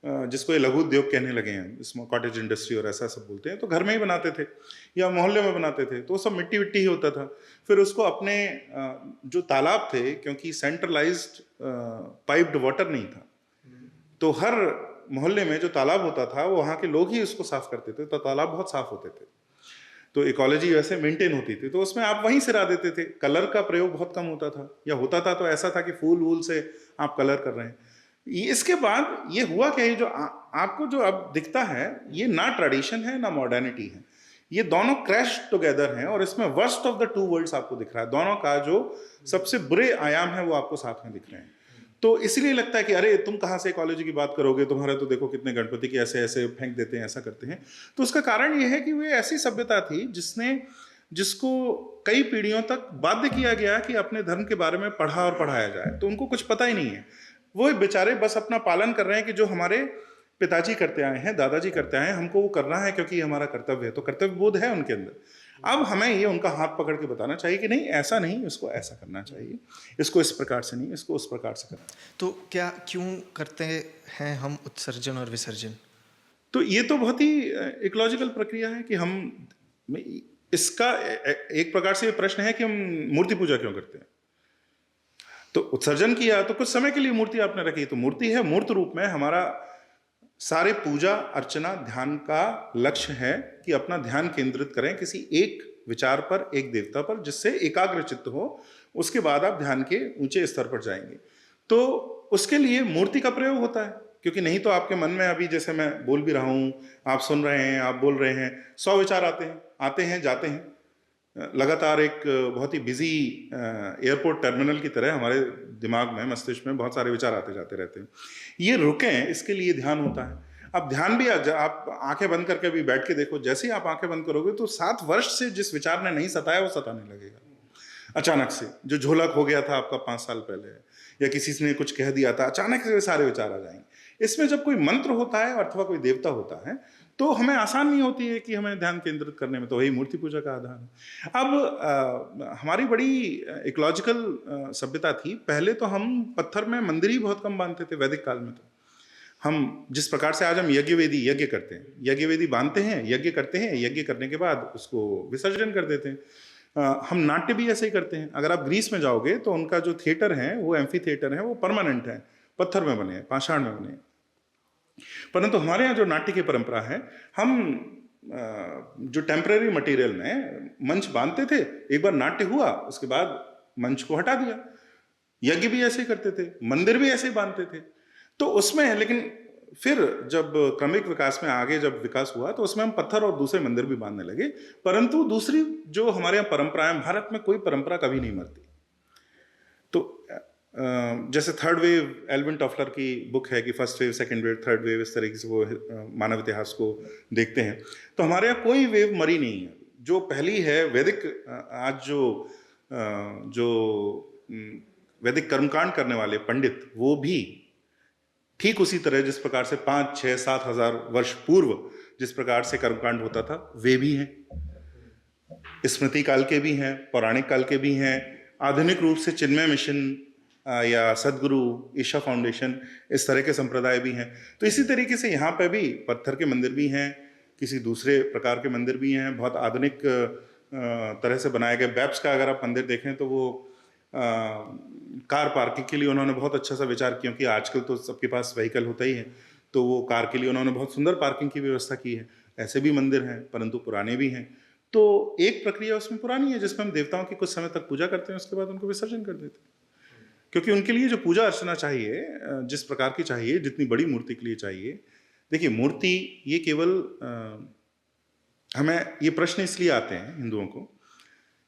जिसको ये लघु उद्योग कहने लगे हैं, इसमें कॉटेज इंडस्ट्री और ऐसा सब बोलते हैं, तो घर में ही बनाते थे या मोहल्ले में बनाते थे, तो सब मिट्टी विट्टी ही होता था। फिर उसको अपने जो तालाब थे, क्योंकि सेंट्रलाइज्ड पाइप्ड वाटर नहीं था, तो हर मोहल्ले में जो तालाब होता था वो वहाँ के लोग ही उसको साफ करते थे, तो तालाब बहुत साफ होते थे, तो इकोलॉजी वैसे मेंटेन होती थी। तो उसमें आप वहीं सिरा देते थे, कलर का प्रयोग बहुत कम होता था, या होता था तो ऐसा था कि फूल वूल से आप कलर कर रहे हैं। इसके बाद ये हुआ क्या, ये जो आपको जो अब दिखता है, ये ना ट्रेडिशन है ना मॉडर्निटी है, ये दोनों क्रैश टुगेदर हैं, और इसमें worst of the two worlds आपको दिख रहा है। दोनों का जो सबसे बुरे आयाम है वो आपको साथ में दिख रहे हैं। तो इसलिए लगता है कि अरे तुम कहाँ से इकोलॉजी की बात करोगे, तुम्हारे तो देखो कितने गणपति के ऐसे ऐसे फेंक देते हैं, ऐसा करते हैं। तो उसका कारण ये है कि वे ऐसी सभ्यता थी जिसको कई पीढ़ियों तक बाध्य किया गया कि अपने धर्म के बारे में पढ़ा और पढ़ाया जाए, तो उनको कुछ पता ही नहीं है। वो बेचारे बस अपना पालन कर रहे हैं कि जो हमारे पिताजी करते आए हैं, दादाजी करते आए हैं, हमको वो करना है क्योंकि हमारा कर्तव्य है, तो कर्तव्य बोध है उनके अंदर। अब हमें ये उनका हाथ पकड़ के बताना चाहिए कि नहीं, ऐसा नहीं, इसको ऐसा करना चाहिए, इसको इस प्रकार से नहीं, इसको उस प्रकार से करना। तो क्या क्यों करते हैं हम उत्सर्जन और विसर्जन? तो ये तो बहुत ही इकोलॉजिकल प्रक्रिया है कि हम इसका एक प्रकार से ये प्रश्न है कि हम मूर्ति पूजा क्यों करते हैं। तो उत्सर्जन किया तो कुछ समय के लिए मूर्ति आपने रखी, तो मूर्ति है, मूर्त रूप में हमारा सारे पूजा अर्चना ध्यान का लक्ष्य है कि अपना ध्यान केंद्रित करें किसी एक विचार पर, एक देवता पर, जिससे एकाग्र चित्त हो, उसके बाद आप ध्यान के ऊंचे स्तर पर जाएंगे। तो उसके लिए मूर्ति का प्रयोग होता है, क्योंकि नहीं तो आपके मन में अभी जैसे मैं बोल भी रहा हूँ, आप सुन रहे हैं, आप बोल रहे हैं, 100 विचार आते हैं जाते हैं, लगातार एक बहुत ही बिजी एयरपोर्ट टर्मिनल की तरह हमारे दिमाग में, मस्तिष्क में बहुत सारे विचार आते जाते रहते हैं। ये रुकें, इसके लिए ध्यान होता है। अब ध्यान भी आप आंखें बंद करके भी बैठ के देखो, जैसे ही आप आंखें बंद करोगे तो 7 वर्ष से जिस विचार ने नहीं सताया वो सताने लगेगा अचानक से। जो झोलक हो गया था आपका 5 साल पहले, या किसी ने कुछ कह दिया था, अचानक से सारे विचार आ जाएंगे। इसमें जब कोई मंत्र होता है अथवा कोई देवता होता है तो हमें आसान नहीं होती है कि हमें ध्यान केंद्रित करने में, तो वही मूर्ति पूजा का आधार है। अब हमारी बड़ी इकोलॉजिकल सभ्यता थी। पहले तो हम पत्थर में मंदिर ही बहुत कम बांधते थे, वैदिक काल में। तो हम जिस प्रकार से आज हम यज्ञ करते हैं, यज्ञ बांधते हैं, यज्ञ करते हैं, यज्ञ करने के बाद उसको विसर्जन कर देते हैं। हम नाट्य भी ऐसे ही करते हैं। अगर आप ग्रीस में जाओगे तो उनका जो थिएटर है, वो एम्फी थिएटर है, वो परमानेंट है, पत्थर में बने हैं, पाषाण में बने हैं। परंतु हमारे यहाँ जो नाट्य की परंपरा है, हम जो टेम्परेरी मटेरियल में मंच बांधते थे, एक बार नाट्य हुआ उसके बाद मंच को हटा दिया। यज्ञ भी ऐसे ही करते थे, मंदिर भी ऐसे ही बांधते थे। तो उसमें, लेकिन फिर जब क्रमिक विकास में आगे जब विकास हुआ तो उसमें हम पत्थर और दूसरे मंदिर भी बांधने लगे। परंतु दूसरी जो हमारे यहाँ परंपराएं, भारत में कोई परंपरा कभी नहीं मरती। तो जैसे थर्ड वेव, एल्विन टॉफलर की बुक है कि first wave, second wave, third wave, इस तरीके से वो मानव इतिहास को देखते हैं। तो हमारे यहाँ कोई वेव मरी नहीं है। जो पहली है वैदिक, आज जो वैदिक कर्मकांड करने वाले पंडित, वो भी ठीक उसी तरह जिस प्रकार से 5, 6, 7 हजार वर्ष पूर्व जिस प्रकार से कर्मकांड होता था, वे भी हैं। स्मृति काल के भी हैं, पौराणिक काल के भी हैं, आधुनिक रूप से चिन्मय मिशन या सदगुरु, ईशा फाउंडेशन, इस तरह के संप्रदाय भी हैं। तो इसी तरीके से यहाँ पे भी पत्थर के मंदिर भी हैं, किसी दूसरे प्रकार के मंदिर भी हैं। बहुत आधुनिक तरह से बनाए गए बैप्स का अगर आप मंदिर देखें तो वो कार पार्किंग के लिए उन्होंने बहुत अच्छा सा विचार, क्योंकि आजकल तो सबके पास व्हीकल होता ही है, तो वो कार के लिए उन्होंने बहुत सुंदर पार्किंग की व्यवस्था की है। ऐसे भी मंदिर हैं, परंतु पुराने भी हैं। तो एक प्रक्रिया उसमें पुरानी है जिसमें हम देवताओं की कुछ समय तक पूजा करते हैं, उसके बाद उनको विसर्जन कर देते हैं। क्योंकि उनके लिए जो पूजा अर्चना चाहिए, जिस प्रकार की चाहिए, जितनी बड़ी मूर्ति के लिए चाहिए, देखिए मूर्ति ये केवल हमें ये प्रश्न इसलिए आते हैं हिंदुओं को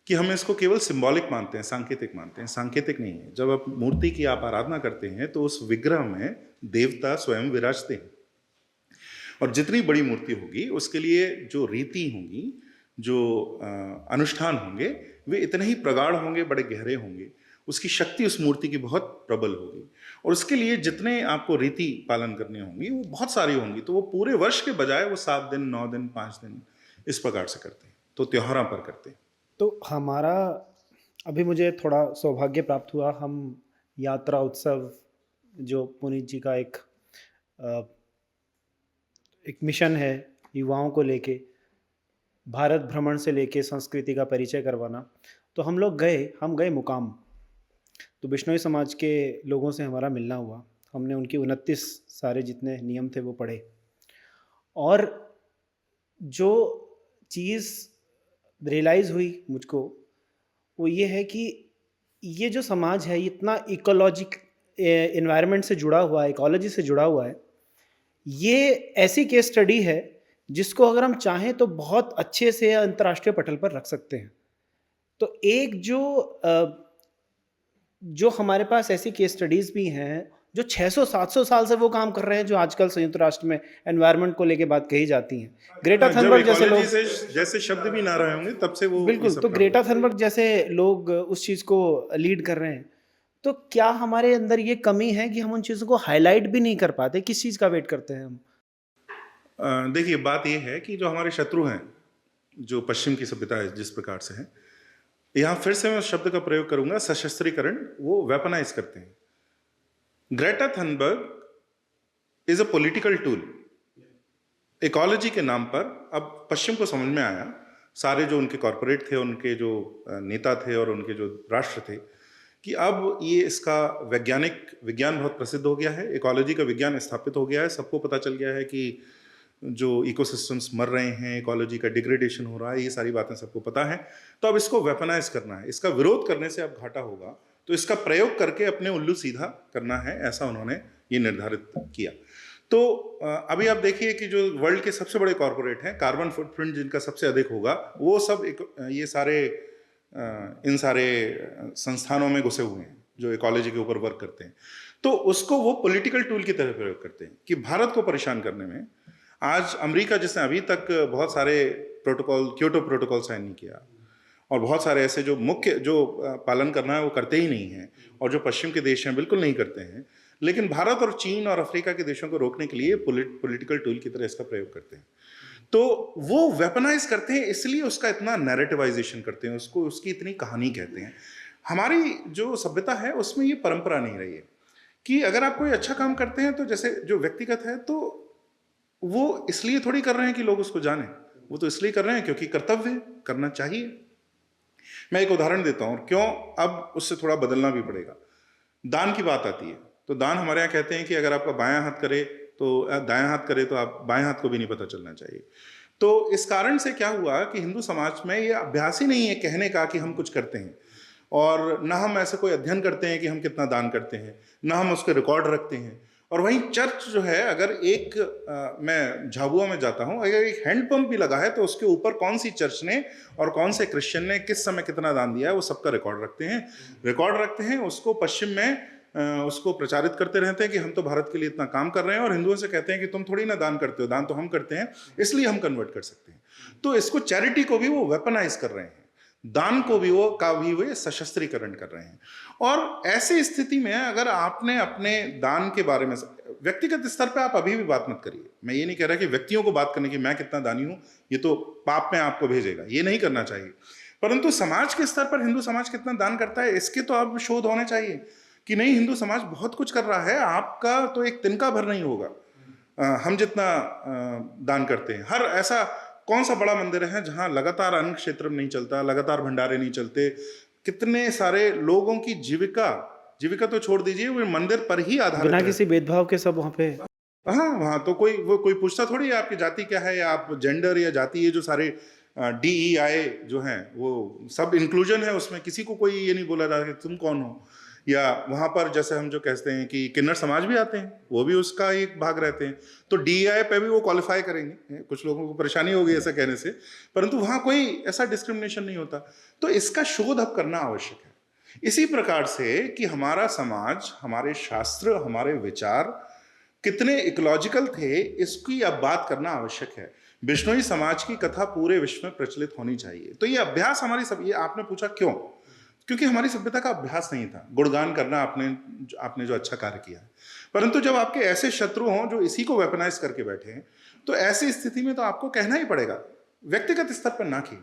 कि हम इसको केवल सिंबॉलिक मानते हैं, सांकेतिक मानते हैं। सांकेतिक नहीं है। जब आप मूर्ति की आप आराधना करते हैं तो उस विग्रह में देवता स्वयं विराजते हैं, और जितनी बड़ी मूर्ति होगी उसके लिए जो रीति होंगी, जो अनुष्ठान होंगे, वे इतने ही प्रगाढ़ होंगे, बड़े गहरे होंगे। उसकी शक्ति उस मूर्ति की बहुत प्रबल होगी, और उसके लिए जितने आपको रीति पालन करने होंगी वो बहुत सारी होंगी। तो वो पूरे वर्ष के बजाय वो 7 दिन, 9 दिन, 5 दिन इस प्रकार से करते हैं, तो त्योहारों पर करते हैं। तो हमारा अभी मुझे थोड़ा सौभाग्य प्राप्त हुआ, हम यात्रा उत्सव जो पुनीत जी का एक एक मिशन है युवाओं को लेके, भारत भ्रमण से लेके संस्कृति का परिचय करवाना। तो हम गए मुकाम। तो बिश्नोई समाज के लोगों से हमारा मिलना हुआ। हमने उनकी 29 सारे जितने नियम थे वो पढ़े। और जो चीज़ रियलाइज़ हुई मुझको, वो ये है कि ये जो समाज है इतना एनवायरनमेंट से जुड़ा हुआ है, इकोलॉजी से जुड़ा हुआ है। ये ऐसी केस स्टडी है जिसको अगर हम चाहें तो बहुत अच्छे से अंतर्राष्ट्रीय पटल पर रख सकते हैं। तो एक जो हमारे पास ऐसी केस स्टडीज़ भी हैं जो 600-700 साल से वो काम कर रहे हैं, जो आजकल संयुक्त राष्ट्र में एनवायरनमेंट को लेके बात कही जाती है। ग्रेटा जब थनबर्ग जैसे ecology लोग, से जैसे शब्द भी ना रहे होंगे तब से वो ये बिल्कुल, सब तो काम ग्रेटा करते हैं। थनबर्ग जैसे लोग उस चीज़ को लीड कर रहे हैं। तो क्या हमारे अंदर ये कमी है कि हम उन चीज़ों को हाईलाइट भी नहीं कर पाते? किस चीज़ का वेट करते हैं हम? देखिए, बात ये है कि जो हमारे शत्रु हैं, जो पश्चिम की सभ्यता है जिस प्रकार से है, यहाँ फिर से मैं उस शब्द का प्रयोग करूंगा, सशस्त्रीकरण, वो वेपनाइज करते हैं। Greta Thunberg is a political tool. Ecology के नाम पर अब पश्चिम को समझ में आया, सारे जो उनके कॉरपोरेट थे, उनके जो नेता थे और उनके जो राष्ट्र थे, कि अब ये इसका विज्ञान बहुत प्रसिद्ध हो गया है, इकोलॉजी का विज्ञान स्थापित हो गया है, सबको पता चल गया है कि जो इकोसिस्टम्स मर रहे हैं, इकोलॉजी का डिग्रेडेशन हो रहा है, ये सारी बातें सबको पता है। तो अब इसको वेपनाइज करना है, इसका विरोध करने से अब घाटा होगा, तो इसका प्रयोग करके अपने उल्लू सीधा करना है, ऐसा उन्होंने ये निर्धारित किया। तो अभी आप देखिए कि जो वर्ल्ड के सबसे बड़े कॉरपोरेट हैं, कार्बन फुटप्रिंट जिनका सबसे अधिक होगा, वो सब ये सारे इन सारे संस्थानों में घुसे हुए हैं जो इकोलॉजी के ऊपर वर्क करते हैं। तो उसको वो पॉलिटिकल टूल की तरह प्रयोग करते हैं कि भारत को परेशान करने में। आज अमेरिका, जिसने अभी तक बहुत सारे क्योटो प्रोटोकॉल साइन नहीं किया, और बहुत सारे ऐसे जो मुख्य जो पालन करना है वो करते ही नहीं हैं, और जो पश्चिम के देश हैं बिल्कुल नहीं करते हैं, लेकिन भारत और चीन और अफ्रीका के देशों को रोकने के लिए पॉलिटिकल टूल की तरह इसका प्रयोग करते हैं। तो वो वेपनाइज करते हैं, इसलिए उसका इतना नैरेटिवाइजेशन करते हैं, उसको उसकी इतनी कहानी कहते हैं। हमारी जो सभ्यता है उसमें ये परंपरा नहीं रही है कि अगर आप कोई अच्छा काम करते हैं तो जैसे जो व्यक्तिगत है, तो वो इसलिए थोड़ी कर रहे हैं कि लोग उसको जाने, वो तो इसलिए कर रहे हैं क्योंकि कर्तव्य करना चाहिए। मैं एक उदाहरण देता हूँ, क्यों अब उससे थोड़ा बदलना भी पड़ेगा। दान की बात आती है तो दान हमारे यहाँ कहते हैं कि अगर आपका बायां हाथ करे तो दायां हाथ करे तो आप बाएं हाथ को भी नहीं पता चलना चाहिए। तो इस कारण से क्या हुआ कि हिंदू समाज में ये अभ्यास ही नहीं है कहने का कि हम कुछ करते हैं, और ना हम ऐसे कोई अध्ययन करते हैं कि हम कितना दान करते हैं, ना हम उसके रिकॉर्ड रखते हैं। और वहीं चर्च जो है, अगर मैं झाबुआ में जाता हूँ, अगर एक हैंडपंप भी लगा है तो उसके ऊपर कौन सी चर्च ने और कौन से क्रिश्चियन ने किस समय कितना दान दिया है, वो सबका रिकॉर्ड रखते हैं। उसको पश्चिम में उसको प्रचारित करते रहते हैं कि हम तो भारत के लिए इतना काम कर रहे हैं, और हिंदुओं से कहते हैं कि तुम थोड़ी ना दान करते हो, दान तो हम करते हैं, इसलिए हम कन्वर्ट कर सकते हैं। तो इसको चैरिटी को भी वो वेपनाइज कर रहे हैं, दान को भी वो सशस्त्रीकरण कर रहे हैं। और ऐसी स्थिति में अगर आपने अपने दान के बारे में व्यक्तिगत स्तर पे आप अभी भी बात मत करिए। मैं ये नहीं कह रहा कि व्यक्तियों को बात करने की मैं कितना दानी हूं, ये तो पाप में आपको भेजेगा, ये नहीं करना चाहिए। परंतु समाज के स्तर पर हिंदू समाज कितना दान करता है, इसके तो अब शोध होने चाहिए कि नहीं, हिंदू समाज बहुत कुछ कर रहा है, आपका तो एक तिनका भर नहीं होगा हम जितना दान करते हैं। हर ऐसा कौन सा बड़ा मंदिर है जहां लगातार अन्न क्षेत्र में नहीं चलता, लगातार भंडारे नहीं चलते, कितने सारे लोगों की जीविका तो छोड़ दीजिए, वो मंदिर पर ही आधारित बिना है। किसी भेदभाव के सब वहाँ पे। हाँ, वहाँ तो कोई पूछता थोड़ी है आपकी जाति क्या है, या आप जेंडर या जाति, ये जो सारे DEI जो हैं वो सब इंक्लूजन है, उसमें किसी को कोई ये नहीं बोला जा रहा कि तुम कौन हो। या वहाँ पर जैसे हम जो कहते हैं कि किन्नर समाज भी आते हैं, वो भी उसका एक भाग रहते हैं, तो DEI पे भी वो क्वालिफाई करेंगे। कुछ लोगों को परेशानी होगी ऐसा कहने से, परंतु वहाँ कोई ऐसा डिस्क्रिमिनेशन नहीं होता। तो इसका शोध अब करना आवश्यक है। इसी प्रकार से कि हमारा समाज, हमारे शास्त्र, हमारे विचार कितने इकोलॉजिकल थे, इसकी अब बात करना आवश्यक है। बिश्नोई समाज की कथा पूरे विश्व में प्रचलित होनी चाहिए। तो ये अभ्यास हमारी सब, ये आपने पूछा क्यों, क्योंकि हमारी सभ्यता का अभ्यास नहीं था गुणगान करना, आपने जो अच्छा कार्य किया है। परंतु जब आपके ऐसे शत्रु हों जो इसी को वेपनाइज करके बैठे हैं, तो ऐसी स्थिति में तो आपको कहना ही पड़ेगा, व्यक्तिगत स्तर पर ना कहिए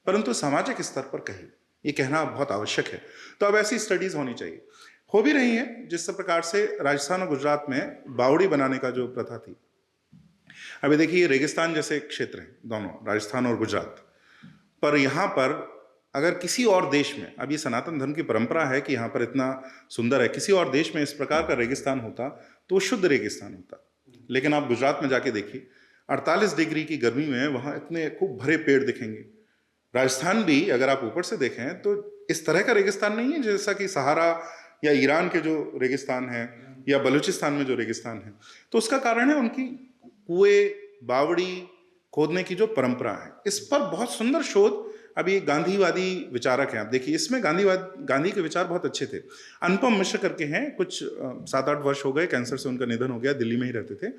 परंतु सामाजिक स्तर पर कहिए, ये कहना बहुत आवश्यक है। तो अब ऐसी स्टडीज होनी चाहिए, हो भी रही हैं। जिस प्रकार से राजस्थान और गुजरात में बावड़ी बनाने का जो प्रथा थी, अभी देखिए रेगिस्तान जैसे क्षेत्र हैं दोनों, राजस्थान और गुजरात, पर यहाँ पर अगर किसी और देश में, अब ये सनातन धर्म की परंपरा है कि यहाँ पर इतना सुंदर है, किसी और देश में इस प्रकार का रेगिस्तान होता तो वो शुद्ध रेगिस्तान होता। लेकिन आप गुजरात में जाके देखिए, 48 डिग्री की गर्मी में वहाँ इतने खूब भरे पेड़ दिखेंगे। राजस्थान भी अगर आप ऊपर से देखें तो इस तरह का रेगिस्तान नहीं है जैसा कि सहारा या ईरान के जो रेगिस्तान है या बलूचिस्तान में जो रेगिस्तान है। तो उसका कारण है उनकी कुएं, बावड़ी खोदने की जो परंपरा है। इस पर बहुत सुंदर शोध अभी गांधीवादी विचारक हैं, आप देखिए इसमें गांधी के विचार बहुत अच्छे थे। अनुपम मिश्र करके हैं, कुछ 7-8 वर्ष हो गए, कैंसर से उनका निधन हो गया, दिल्ली में ही रहते थे।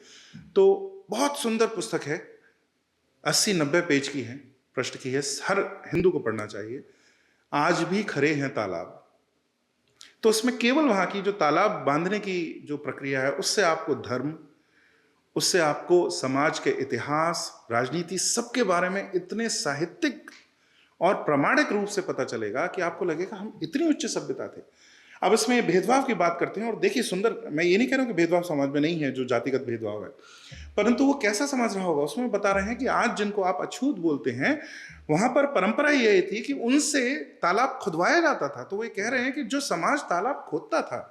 तो बहुत सुंदर पुस्तक है, 80-90 पेज की है, पृष्ठ की है, हर हिंदू को पढ़ना चाहिए। आज भी खड़े हैं तालाब। तो उसमें केवल वहां की जो तालाब बांधने की जो प्रक्रिया है, उससे आपको धर्म, उससे आपको समाज के इतिहास, राजनीति, सबके बारे में इतने साहित्यिक और प्रामाणिक रूप से पता चलेगा कि आपको लगेगा हम इतनी उच्च सभ्यता थे। अब इसमें भेदभाव की बात करते हैं, और देखिए सुंदर, मैं ये नहीं कह रहा हूं कि भेदभाव समाज में नहीं है, जो जातिगत भेदभाव है, परंतु वो कैसा समाज रहा होगा उसमें बता रहे हैं कि आज जिनको आप अछूत बोलते हैं, वहां पर परंपरा ये थी कि उनसे तालाब खुदवाया जाता था। तो वो कह रहे हैं कि जो समाज तालाब खोदता था,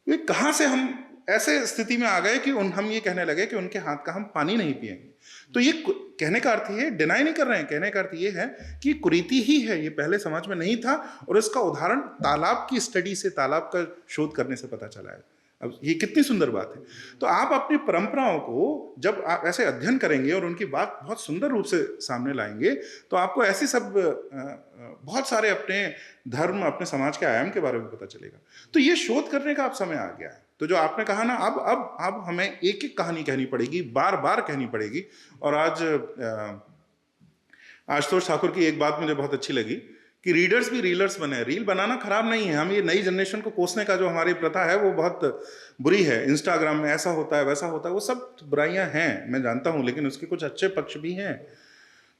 ये कहां से हम ऐसे स्थिति में आ गए कि हम ये कहने लगे कि उनके हाथ का हम पानी नहीं पिएंगे। तो ये कहने का अर्थ ये डिनाई नहीं कर रहे हैं, कहने का अर्थ ये है कि कुरीति ही है, ये पहले समाज में नहीं था, और इसका उदाहरण तालाब की स्टडी से, तालाब का शोध करने से पता चला है। अब ये कितनी सुंदर बात है। तो आप अपनी परंपराओं को जब आप ऐसे अध्ययन करेंगे और उनकी बात बहुत सुंदर रूप से सामने लाएंगे, तो आपको ऐसे सब बहुत सारे अपने धर्म, अपने समाज के आयाम के बारे में पता चलेगा। तो ये शोध करने का अब समय आ गया है। तो जो आपने कहा ना, अब हमें एक एक कहानी कहनी पड़ेगी, बार बार कहनी पड़ेगी। और आज आशुतोष ठाकुर की एक बात मुझे बहुत अच्छी लगी कि रीडर्स भी रीलर्स बने। रील बनाना खराब नहीं है, हम ये नई जनरेशन को कोसने का जो हमारी प्रथा है वो बहुत बुरी है। इंस्टाग्राम में ऐसा होता है, वैसा होता है, वो सब बुराइयां हैं, मैं जानता हूं, लेकिन उसके कुछ अच्छे पक्ष भी हैं।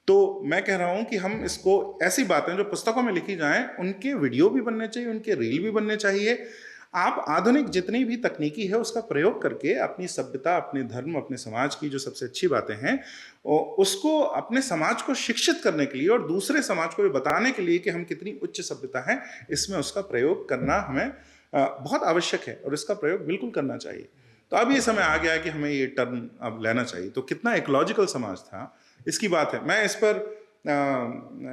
तो मैं कह रहा हूं कि हम इसको, ऐसी बातें जो पुस्तकों में लिखी जाएं, उनके वीडियो भी बनने चाहिए, उनके रील भी बनने चाहिए। आप आधुनिक जितनी भी तकनीकी है उसका प्रयोग करके अपनी सभ्यता, अपने धर्म, अपने समाज की जो सबसे अच्छी बातें हैं, उसको अपने समाज को शिक्षित करने के लिए और दूसरे समाज को भी बताने के लिए कि हम कितनी उच्च सभ्यता है, इसमें उसका प्रयोग करना हमें बहुत आवश्यक है, और इसका प्रयोग बिल्कुल करना चाहिए। तो अब ये समय आ गया है कि हमें ये टर्म अब लेना चाहिए। तो कितना इकोलॉजिकल समाज था, इसकी बात है। मैं इस पर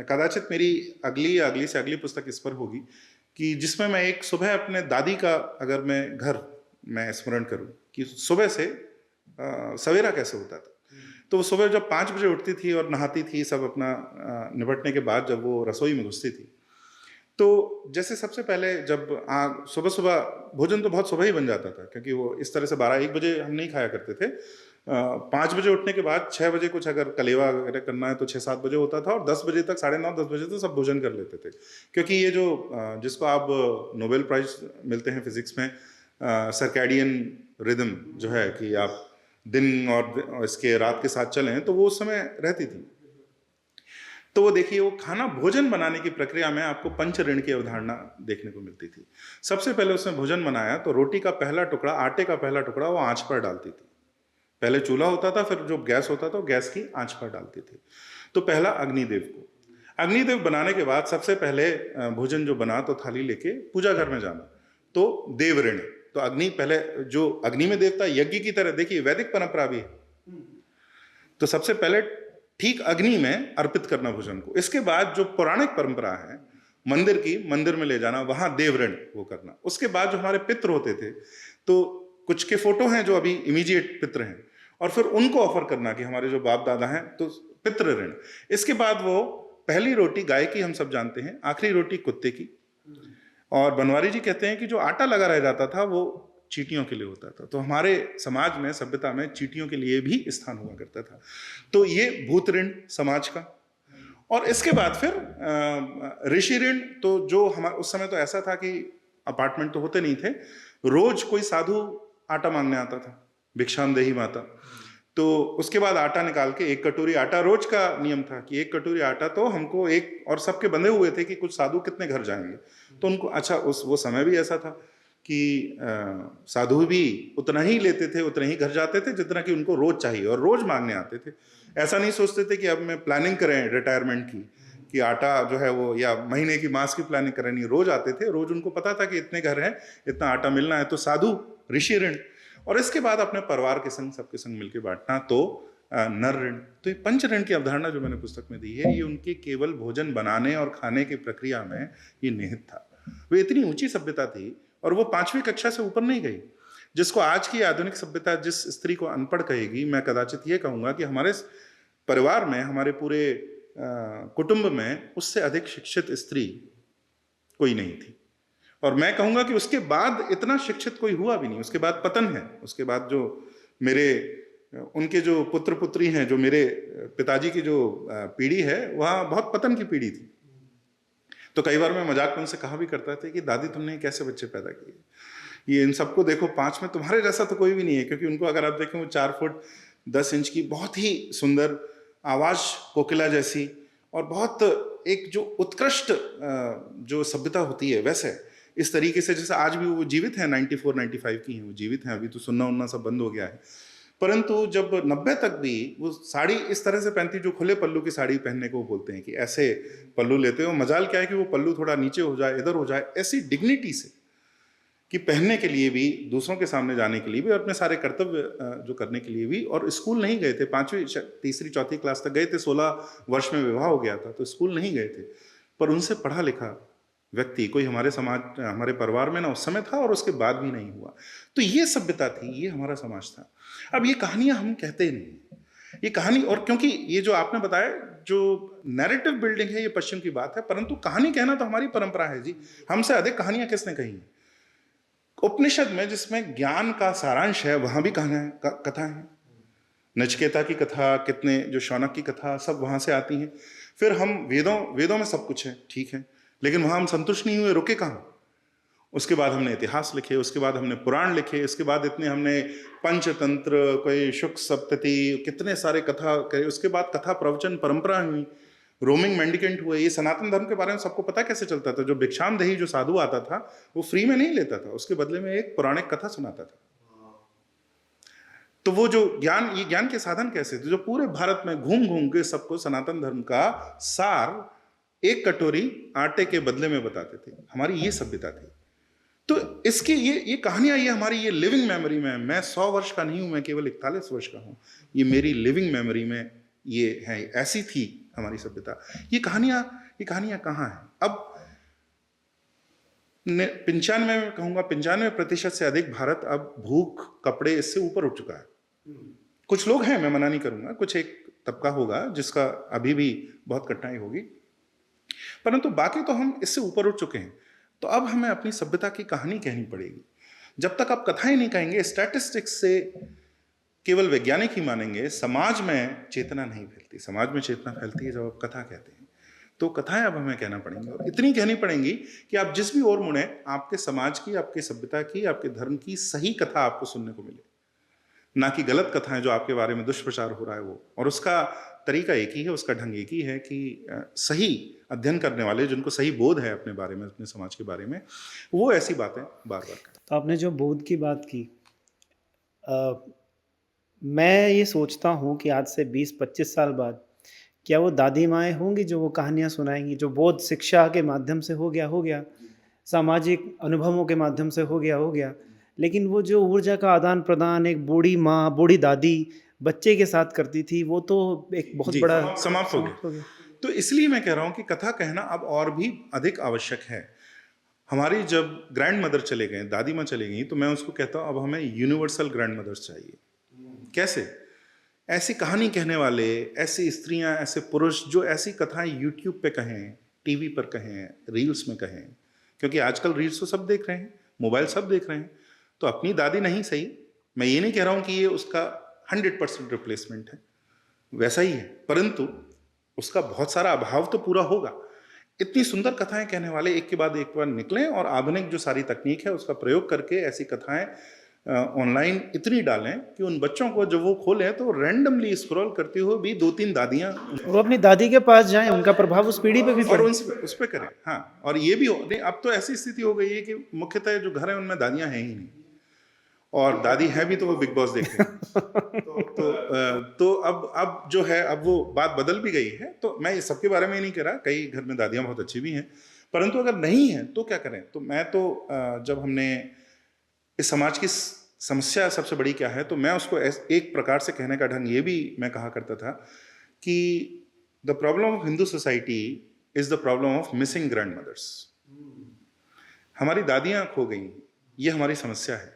कदाचित मेरी अगली से अगली पुस्तक इस पर होगी कि जिसमें मैं एक सुबह अपने दादी का, अगर मैं स्मरण करूं कि सुबह से सवेरा कैसे होता था। तो वो सुबह जब 5 बजे उठती थी और नहाती थी, सब अपना निपटने के बाद जब वो रसोई में घुसती थी, तो जैसे सबसे पहले जब सुबह भोजन तो बहुत सुबह ही बन जाता था, क्योंकि वो इस तरह से 12-1 बजे हम नहीं खाया करते थे। 5 बजे उठने के बाद 6 बजे कुछ अगर कलेवा वगैरह करना है तो 6-7 बजे होता था, और 10 बजे तक, 9:30-10 बजे तक सब भोजन कर लेते थे। क्योंकि ये जो जिसको आप नोबेल प्राइज मिलते हैं फिजिक्स में, सर्कैडियन रिदम जो है कि आप दिन और इसके रात के साथ चलें, तो वो उस समय रहती थी। तो वो देखिए, वो खाना भोजन बनाने की प्रक्रिया में आपको पंच ऋण की अवधारणा देखने को मिलती थी। सबसे पहले उसने भोजन बनाया तो रोटी का पहला टुकड़ा, आटे का पहला टुकड़ा वो आंच पर डालती थी। पहले चूल्हा होता था, फिर जो गैस होता था, गैस की आंच पर डालती थी। तो पहला अग्निदेव बनाने के बाद सबसे पहले भोजन जो बना तो थाली लेके पूजा घर में जाना, तो देव ऋण। तो अग्नि पहले, जो अग्नि में देवता यज्ञ की तरह, देखिए वैदिक परंपरा भी है, तो सबसे पहले ठीक अग्नि में अर्पित करना भोजन को। इसके बाद जो पौराणिक परंपरा है मंदिर में ले जाना, वहां देव ऋण वो करना। उसके बाद जो हमारे पितृ होते थे, तो कुछ के फोटो हैं जो अभी इमीडिएट पितृ हैं, और फिर उनको ऑफर करना कि हमारे जो बाप दादा हैं, तो पितृ ऋण। इसके बाद वो पहली रोटी गाय की हम सब जानते हैं, आखिरी रोटी कुत्ते की। और बनवारी जी कहते हैं कि जो आटा लगा रह जाता था वो चींटियों के लिए होता था। तो हमारे समाज में, सभ्यता में चींटियों के लिए भी स्थान हुआ करता था। तो ये भूत ऋण समाज का। और इसके बाद फिर ऋषि ऋण, तो जो हमारे उस समय तो ऐसा था कि अपार्टमेंट तो होते नहीं थे, रोज कोई साधु आटा मांगने आता था, भिक्षाम देही माता। तो उसके बाद आटा निकाल के 1 कटोरी आटा, रोज का नियम था कि 1 कटोरी आटा तो हमको एक, और सबके बंधे हुए थे कि कुछ साधु कितने घर जाएंगे, तो उनको, अच्छा वो समय भी ऐसा था। कि साधु भी उतना ही लेते थे, उतना ही घर जाते थे जितना कि उनको रोज चाहिए, और रोज मांगने आते थे। ऐसा नहीं सोचते थे कि अब मैं प्लानिंग करें रिटायरमेंट की, कि आटा जो है वो, या महीने की मास की प्लानिंग करें, नहीं, रोज आते थे। रोज उनको पता था कि इतने घर हैं, इतना आटा मिलना है, तो साधु, ऋषि ऋण, और इसके बाद अपने परिवार के संग, सबके संग मिलकर बांटना, तो नर ऋण। तो ये पंच ऋण की अवधारणा जो मैंने पुस्तक में दी है, ये उनके केवल भोजन बनाने और खाने की प्रक्रिया में ये निहित था। वो इतनी ऊंची सभ्यता थी, और वो 5वीं कक्षा से ऊपर नहीं गई, जिसको आज की आधुनिक सभ्यता जिस स्त्री को अनपढ़ कहेगी, मैं कदाचित ये कहूंगा कि हमारे परिवार में, हमारे पूरे कुटुंब में उससे अधिक शिक्षित स्त्री कोई नहीं थी। और मैं कहूंगा कि उसके बाद इतना शिक्षित कोई हुआ भी नहीं। उसके बाद पतन है। उसके बाद जो उनके जो पुत्र पुत्री हैं, जो मेरे पिताजी की जो पीढ़ी है, वह बहुत पतन की पीढ़ी थी। तो कई बार मैं मजाक में उनसे कहा भी करता था कि दादी तुमने कैसे बच्चे पैदा किए, ये इन सबको देखो 5 में, तुम्हारे जैसा तो कोई भी नहीं है। क्योंकि उनको अगर आप देखें, वो 4 फुट 10 इंच की, बहुत ही सुंदर आवाज, कोकिला जैसी, और बहुत एक जो उत्कृष्ट जो सभ्यता होती है, वैसे इस तरीके से जैसे आज भी वो जीवित है, 94-95 की हैं वो, जीवित हैं। अभी तो सुनना उनना सब बंद हो गया है, परंतु जब 90 तक भी वो साड़ी इस तरह से पहनती, जो खुले पल्लू की साड़ी पहनने को बोलते हैं, कि ऐसे पल्लू लेते हो। मजाल क्या है कि वो पल्लू थोड़ा नीचे हो जाए, इधर हो जाए, ऐसी डिग्निटी से कि पहनने के लिए भी, दूसरों के सामने जाने के लिए भी, और अपने सारे कर्तव्य जो करने के लिए भी। और स्कूल नहीं गए थे, 5वीं 3री 4थी क्लास तक गए थे। 16 वर्ष में विवाह हो गया था, तो स्कूल नहीं गए थे। पर उनसे पढ़ा लिखा व्यक्ति कोई हमारे समाज, हमारे परिवार में ना उस समय था, और उसके बाद भी नहीं हुआ। तो ये सभ्यता थी, ये हमारा समाज था। अब ये कहानियां हम कहते नहीं, ये कहानी, और क्योंकि ये जो आपने बताया, जो नैरेटिव बिल्डिंग है, ये पश्चिम की बात है, परंतु कहानी कहना तो हमारी परंपरा है जी। हमसे अधिक कहानियां किसने कही? उपनिषद में, जिसमें ज्ञान का सारांश है, वहां भी कथा है। नचिकेता की कथा, कितने जो शौनक की कथा, सब वहां से आती हैं। फिर हम वेदों में सब कुछ है, ठीक है, लेकिन वहां हम संतुष्ट नहीं हुए, रुके कहाँ? उसके बाद हमने इतिहास लिखे, उसके बाद हमने पुराण लिखे, इसके बाद इतने हमने पंचतंत्र, कोई शुक सप्तति, कितने सारे कथा करे। उसके बाद कथा प्रवचन परंपरा हुई, रोमिंग मेंडिकेंट हुए। ये सनातन धर्म के बारे में सबको पता कैसे चलता था? जो भिक्षाम देही जो साधु आता था, वो फ्री में नहीं लेता था, उसके बदले में एक पौराणिक कथा सुनाता था। तो वो जो ज्ञान, ये ज्ञान के साधन कैसे थे? जो पूरे भारत में घूम घूम के सबको सनातन धर्म का सार एक कटोरी आटे के बदले में बताते थे। हमारी ये सभ्यता थी। तो इसकी ये कहानियां, ये हमारी ये लिविंग मेमोरी में, मैं 100 वर्ष का नहीं हूं, मैं केवल 41 वर्ष का हूं, ये मेरी लिविंग मेमोरी में ये है। ऐसी थी हमारी सभ्यता। ये कहानियां कहाँ हैं अब? 95 में कहूंगा, 95% से अधिक भारत अब भूख, कपड़े, इससे ऊपर उठ चुका है। कुछ लोग हैं, मैं मना नहीं करूंगा, कुछ एक तबका होगा जिसका अभी भी बहुत कठिनाई होगी, परंतु बाकी तो हम इससे ऊपर उठ चुके हैं। तो अब हमें अपनी सभ्यता की कहानी कहनी पड़ेगी। जब तक आप कथाएं नहीं कहेंगे, स्टैटिस्टिक्स से केवल वैज्ञानिक ही मानेंगे, समाज में चेतना नहीं फैलती। समाज में चेतना फैलती है जब आप कथा कहते हैं। तो कथाएं अब हमें कहना पड़ेंगी, और इतनी कहनी पड़ेंगी कि आप जिस भी ओर मुड़े, आपके समाज की, आपके सभ्यता की, आपके धर्म की सही कथा आपको सुनने को मिले, ना कि गलत कथाएं जो आपके बारे में दुष्प्रचार हो रहा है वो। और उसका तरीका एक ही है, उसका ढंग एक ही है कि सही अध्ययन करने वाले, जिनको सही बोध है अपने बारे में, अपने समाज के बारे में, वो ऐसी बातें बार बार करें। तो आपने जो बोध की बात की, मैं ये सोचता हूँ कि आज से 20-25 साल बाद क्या वो दादी माएँ होंगी जो वो कहानियाँ सुनाएंगी? जो बोध शिक्षा के माध्यम से हो गया, सामाजिक अनुभवों के माध्यम से हो गया, लेकिन वो जो ऊर्जा का आदान प्रदान एक बूढ़ी माँ, बूढ़ी दादी बच्चे के साथ करती थी, वो तो एक बहुत बड़ा समाप्त हो गया। तो इसलिए मैं कह रहा हूं कि कथा कहना अब और भी अधिक आवश्यक है। हमारी जब ग्रैंड मदर चले गए, दादी माँ चले गई, तो मैं उसको कहता हूं अब हमें यूनिवर्सल ग्रैंड मदर्स चाहिए। कैसे? ऐसी कहानी कहने वाले, ऐसी स्त्रियां, ऐसे पुरुष जो ऐसी कथाएं यूट्यूब पे कहें, टीवी पर कहें, रील्स में कहें, क्योंकि आजकल रील्स तो सब देख रहे हैं, मोबाइल सब देख रहे हैं। तो अपनी दादी नहीं सही, मैं ये नहीं कह रहा हूं कि ये उसका 100% रिप्लेसमेंट है, वैसा ही है, परंतु उसका बहुत सारा अभाव तो पूरा होगा। इतनी सुंदर कथाएं कहने वाले एक के बाद एक बार निकलें, और आधुनिक जो सारी तकनीक है उसका प्रयोग करके ऐसी कथाएं ऑनलाइन इतनी डालें कि उन बच्चों को जब वो खोलें तो रैंडमली स्क्रॉल करते हुए भी 2-3 दादियाँ वो अपनी दादी के पास जाएं, उनका प्रभाव उस पीढ़ी पे भी और पड़े। उस पे करें। हाँ, और ये भी नहीं, अब तो ऐसी स्थिति हो गई है कि मुख्यतः जो घर है उनमें दादियाँ हैं ही नहीं, और दादी है भी तो वो बिग बॉस देखते हैं। तो अब जो है, अब वो बात बदल भी गई है। तो मैं इस सबके बारे में नहीं कह रहा, कई घर में दादियाँ बहुत अच्छी भी हैं, परंतु अगर नहीं है तो क्या करें। तो मैं तो जब हमने इस समाज की समस्या सबसे बड़ी क्या है, तो मैं उसको एक प्रकार से कहने का ढंग ये भी मैं कहा करता था कि the problem of Hindu society is the problem of missing grandmothers. हमारी दादियाँ खो गई, ये हमारी समस्या है।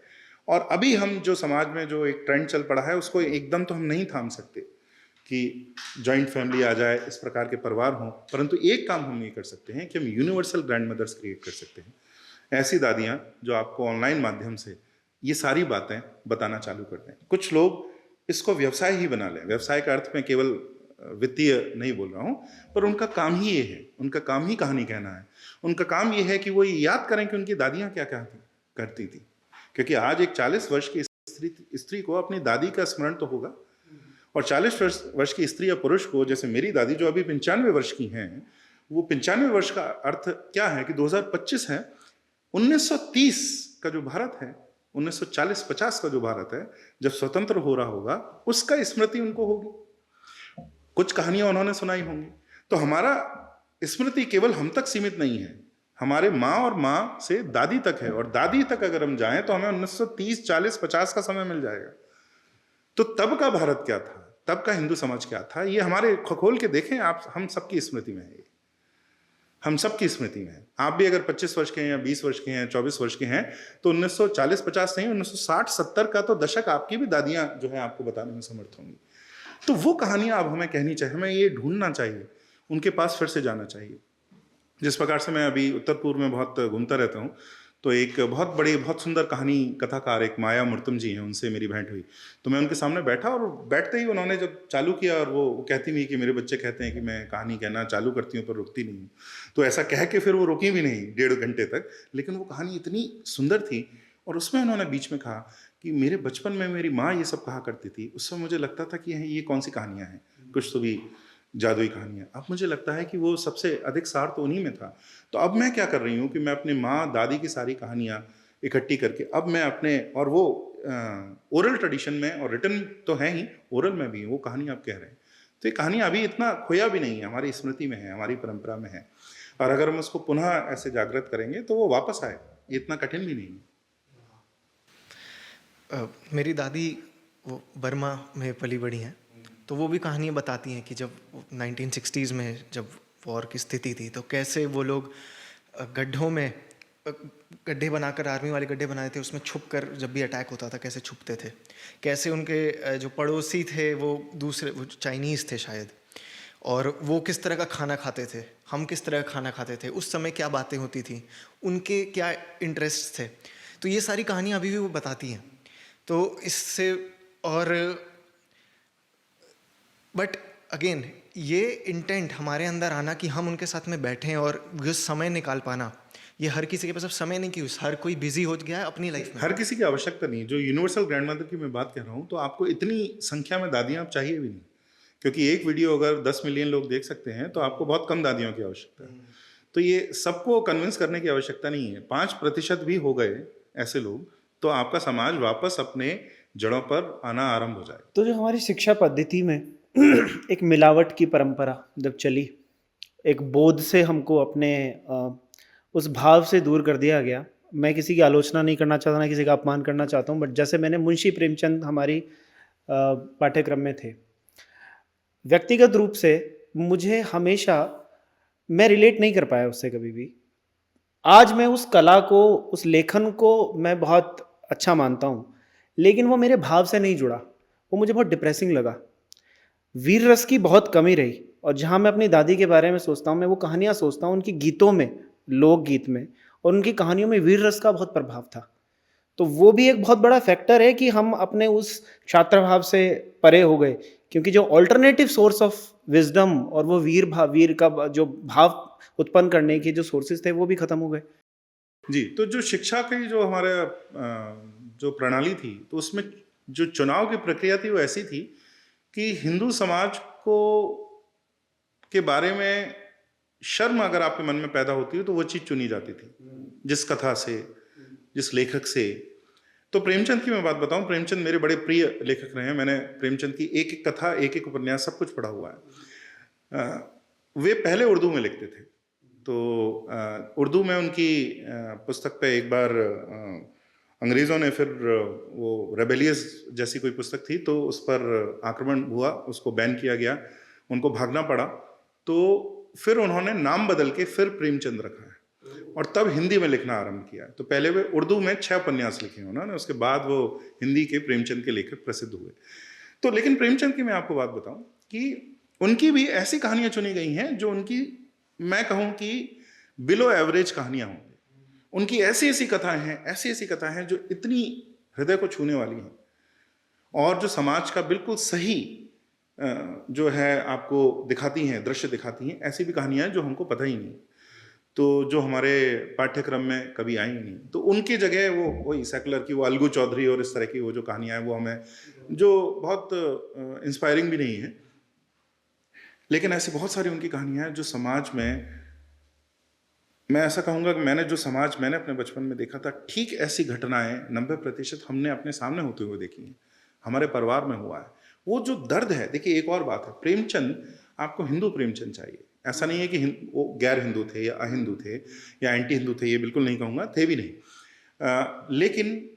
और अभी हम जो समाज में जो एक ट्रेंड चल पड़ा है, उसको एकदम तो हम नहीं थाम सकते कि जॉइंट फैमिली आ जाए, इस प्रकार के परिवार हों, परंतु एक काम हम ये कर सकते हैं कि हम यूनिवर्सल ग्रैंड मदर्स क्रिएट कर सकते हैं। ऐसी दादियाँ जो आपको ऑनलाइन माध्यम से ये सारी बातें बताना चालू कर दें। कुछ लोग इसको व्यवसाय ही बना लें। व्यवसाय का अर्थ मैं केवल वित्तीय नहीं बोल रहा हूँ, पर उनका काम ही ये है, उनका काम ही कहानी कहना है। उनका काम ये है कि वो याद करें कि उनकी दादियाँ क्या क्या करती थी, क्योंकि आज एक 40 वर्ष की स्त्री को अपनी दादी का स्मरण तो होगा, और 40 वर्ष की स्त्री या पुरुष को, जैसे मेरी दादी जो अभी 95 वर्ष की हैं, वो 95 वर्ष का अर्थ क्या है कि 2025 है, 1930 का जो भारत है, 1940-50 का जो भारत है, जब स्वतंत्र हो रहा होगा, उसका स्मृति उनको होगी। कुछ कहानियां उन्होंने सुनाई होंगी। तो हमारा स्मृति केवल हम तक सीमित नहीं है, हमारे माँ और माँ से दादी तक है, और दादी तक अगर हम जाएं तो हमें 1930, 40, 50 का समय मिल जाएगा। तो तब का भारत क्या था, तब का हिंदू समाज क्या था, ये हमारे खोल के देखें आप, हम सबकी स्मृति में है, हम सबकी स्मृति में है। आप भी अगर 25 वर्ष के हैं या 20 वर्ष के हैं, 24 वर्ष के हैं, तो 1940-50 नहीं, 1960-70 का तो दशक आपकी भी दादियां जो है आपको बताने में समर्थ होंगी। तो वो कहानियां अब हमें कहनी चाहिए, हमें ये ढूंढना चाहिए, उनके पास फिर से जाना चाहिए। जिस प्रकार से मैं अभी उत्तर पूर्व में बहुत घूमता रहता हूँ, तो एक बहुत बड़ी, बहुत सुंदर कहानी कथाकार एक माया मूर्तम जी हैं, उनसे मेरी भेंट हुई। तो मैं उनके सामने बैठा, और बैठते ही उन्होंने जब चालू किया, और वो कहती भी कि मेरे बच्चे कहते हैं कि मैं कहानी कहना चालू करती हूँ पर रुकती नहीं हूँ। तो ऐसा कह के फिर वो रुकी भी नहीं 1.5 घंटे तक, लेकिन वो कहानी इतनी सुंदर थी। और उसमें उन्होंने बीच में कहा कि मेरे बचपन में मेरी माँ ये सब कहा करती थी, उस समय मुझे लगता था कि ये कौन सी कहानियाँ हैं, कुछ तो भी जादुई कहानियाँ। अब मुझे लगता है कि वो सबसे अधिक सार तो उन्हीं में था। तो अब मैं क्या कर रही हूँ कि मैं अपने माँ दादी की सारी कहानियाँ इकट्ठी करके, अब मैं अपने, और वो ओरल ट्रेडिशन में, और रिटन तो है ही, ओरल में भी वो कहानी आप कह रहे हैं। तो ये कहानी अभी इतना खोया भी नहीं है, हमारी स्मृति में है, हमारी परंपरा में है, और अगर हम उसको पुनः ऐसे जागृत करेंगे तो वो वापस आएगा। ये इतना कठिन भी नहीं है। मेरी दादी वो बर्मा में पली बड़ी हैं, तो वो भी कहानियाँ बताती हैं कि जब 1960s में जब वॉर की स्थिति थी, तो कैसे वो लोग गड्ढों में गड्ढे बनाकर, आर्मी वाले गड्ढे बनाए थे, उसमें छुप कर जब भी अटैक होता था कैसे छुपते थे, कैसे उनके जो पड़ोसी थे वो चाइनीज़ थे शायद, और वो किस तरह का खाना खाते थे, हम किस तरह का खाना खाते थे, उस समय क्या बातें होती थी, उनके क्या इंटरेस्ट थे। तो ये सारी कहानियाँ अभी भी वो बताती हैं। तो इससे, और बट अगेन ये इंटेंट हमारे अंदर आना कि हम उनके साथ में बैठें और ये समय निकाल पाना, ये हर किसी के पास अब समय नहीं, कि हर कोई बिजी हो गया है अपनी लाइफ में। हर किसी की आवश्यकता नहीं। जो यूनिवर्सल ग्रैंड मदर की मैं बात कर रहा हूँ, तो आपको इतनी संख्या में दादियाँ आप चाहिए भी नहीं, क्योंकि एक वीडियो अगर 10 मिलियन लोग देख सकते हैं तो आपको बहुत कम दादियों की आवश्यकता है। तो ये सबको कन्विंस करने की आवश्यकता नहीं है। 5% भी हो गए ऐसे लोग, तो आपका समाज वापस अपने जड़ों पर आना आरंभ हो जाए। तो जो हमारी शिक्षा पद्धति में एक मिलावट की परंपरा जब चली, एक बोध से हमको अपने उस भाव से दूर कर दिया गया। मैं किसी की आलोचना नहीं करना चाहता, ना किसी का अपमान करना चाहता हूँ, बट जैसे मैंने मुंशी प्रेमचंद हमारी पाठ्यक्रम में थे, व्यक्तिगत रूप से मुझे हमेशा, मैं रिलेट नहीं कर पाया उससे कभी भी। आज मैं उस कला को, उस लेखन को मैं बहुत अच्छा मानता हूँ, लेकिन वो मेरे भाव से नहीं जुड़ा, वो मुझे बहुत डिप्रेसिंग लगा। वीर रस की बहुत कमी रही। और जहाँ मैं अपनी दादी के बारे में सोचता हूँ, मैं वो कहानियाँ सोचता हूँ, उनकी गीतों में, लोकगीत में, और उनकी कहानियों में वीर रस का बहुत प्रभाव था। तो वो भी एक बहुत बड़ा फैक्टर है कि हम अपने उस छात्र भाव से परे हो गए, क्योंकि जो ऑल्टरनेटिव सोर्स ऑफ विजडम और वो वीर का जो भाव उत्पन्न करने के जो सोर्सेज थे, वो भी खत्म हो गए। जी, तो जो शिक्षा की जो हमारे जो प्रणाली थी, तो उसमें जो चुनाव की प्रक्रिया थी वो ऐसी थी कि हिंदू समाज को के बारे में शर्म अगर आपके मन में पैदा होती है तो वो चीज़ चुनी जाती थी, जिस कथा से, जिस लेखक से। तो प्रेमचंद की मैं बात बताऊं, प्रेमचंद मेरे बड़े प्रिय लेखक रहे हैं। मैंने प्रेमचंद की एक एक कथा, एक एक उपन्यास सब कुछ पढ़ा हुआ है। वे पहले उर्दू में लिखते थे, तो उर्दू में उनकी पुस्तक पे एक बार अंग्रेज़ों ने फिर वो रेबेलियस जैसी कोई पुस्तक थी तो उस पर आक्रमण हुआ, उसको बैन किया गया, उनको भागना पड़ा। तो फिर उन्होंने नाम बदल के फिर प्रेमचंद रखा है और तब हिंदी में लिखना आरंभ किया है। तो पहले वे उर्दू में 6 उपन्यास लिखे उन्होंने, उसके बाद वो हिंदी के प्रेमचंद के लेखक प्रसिद्ध हुए। तो लेकिन प्रेमचंद की मैं आपको बात बताऊं कि उनकी भी ऐसी कहानियां चुनी गई हैं जो उनकी, मैं कहूं कि बिलो एवरेज कहानियां होंगी। उनकी ऐसी ऐसी कथाएं हैं, ऐसी ऐसी कथाएं हैं जो इतनी हृदय को छूने वाली हैं और जो समाज का बिल्कुल सही जो है आपको दिखाती हैं, दृश्य दिखाती हैं। ऐसी भी कहानियां हैं जो हमको पता ही नहीं, तो जो हमारे पाठ्यक्रम में कभी आई नहीं। तो उनकी जगह वो वही सेकुलर की वो अलगू चौधरी और इस तरह की वो जो कहानियां हैं वो हमें, जो बहुत इंस्पायरिंग भी नहीं है, लेकिन ऐसी बहुत सारी उनकी कहानियां हैं जो समाज में, मैं ऐसा कहूँगा कि मैंने अपने बचपन में देखा था, ठीक ऐसी घटनाएं 90% हमने अपने सामने होते हुए देखी हैं, हमारे परिवार में हुआ है। वो जो दर्द है, देखिए एक और बात है, प्रेमचंद आपको हिंदू प्रेमचंद चाहिए। ऐसा नहीं है कि वो गैर हिंदू थे या अहिंदू थे या एंटी हिंदू थे, ये बिल्कुल नहीं कहूँगा, थे भी नहीं। लेकिन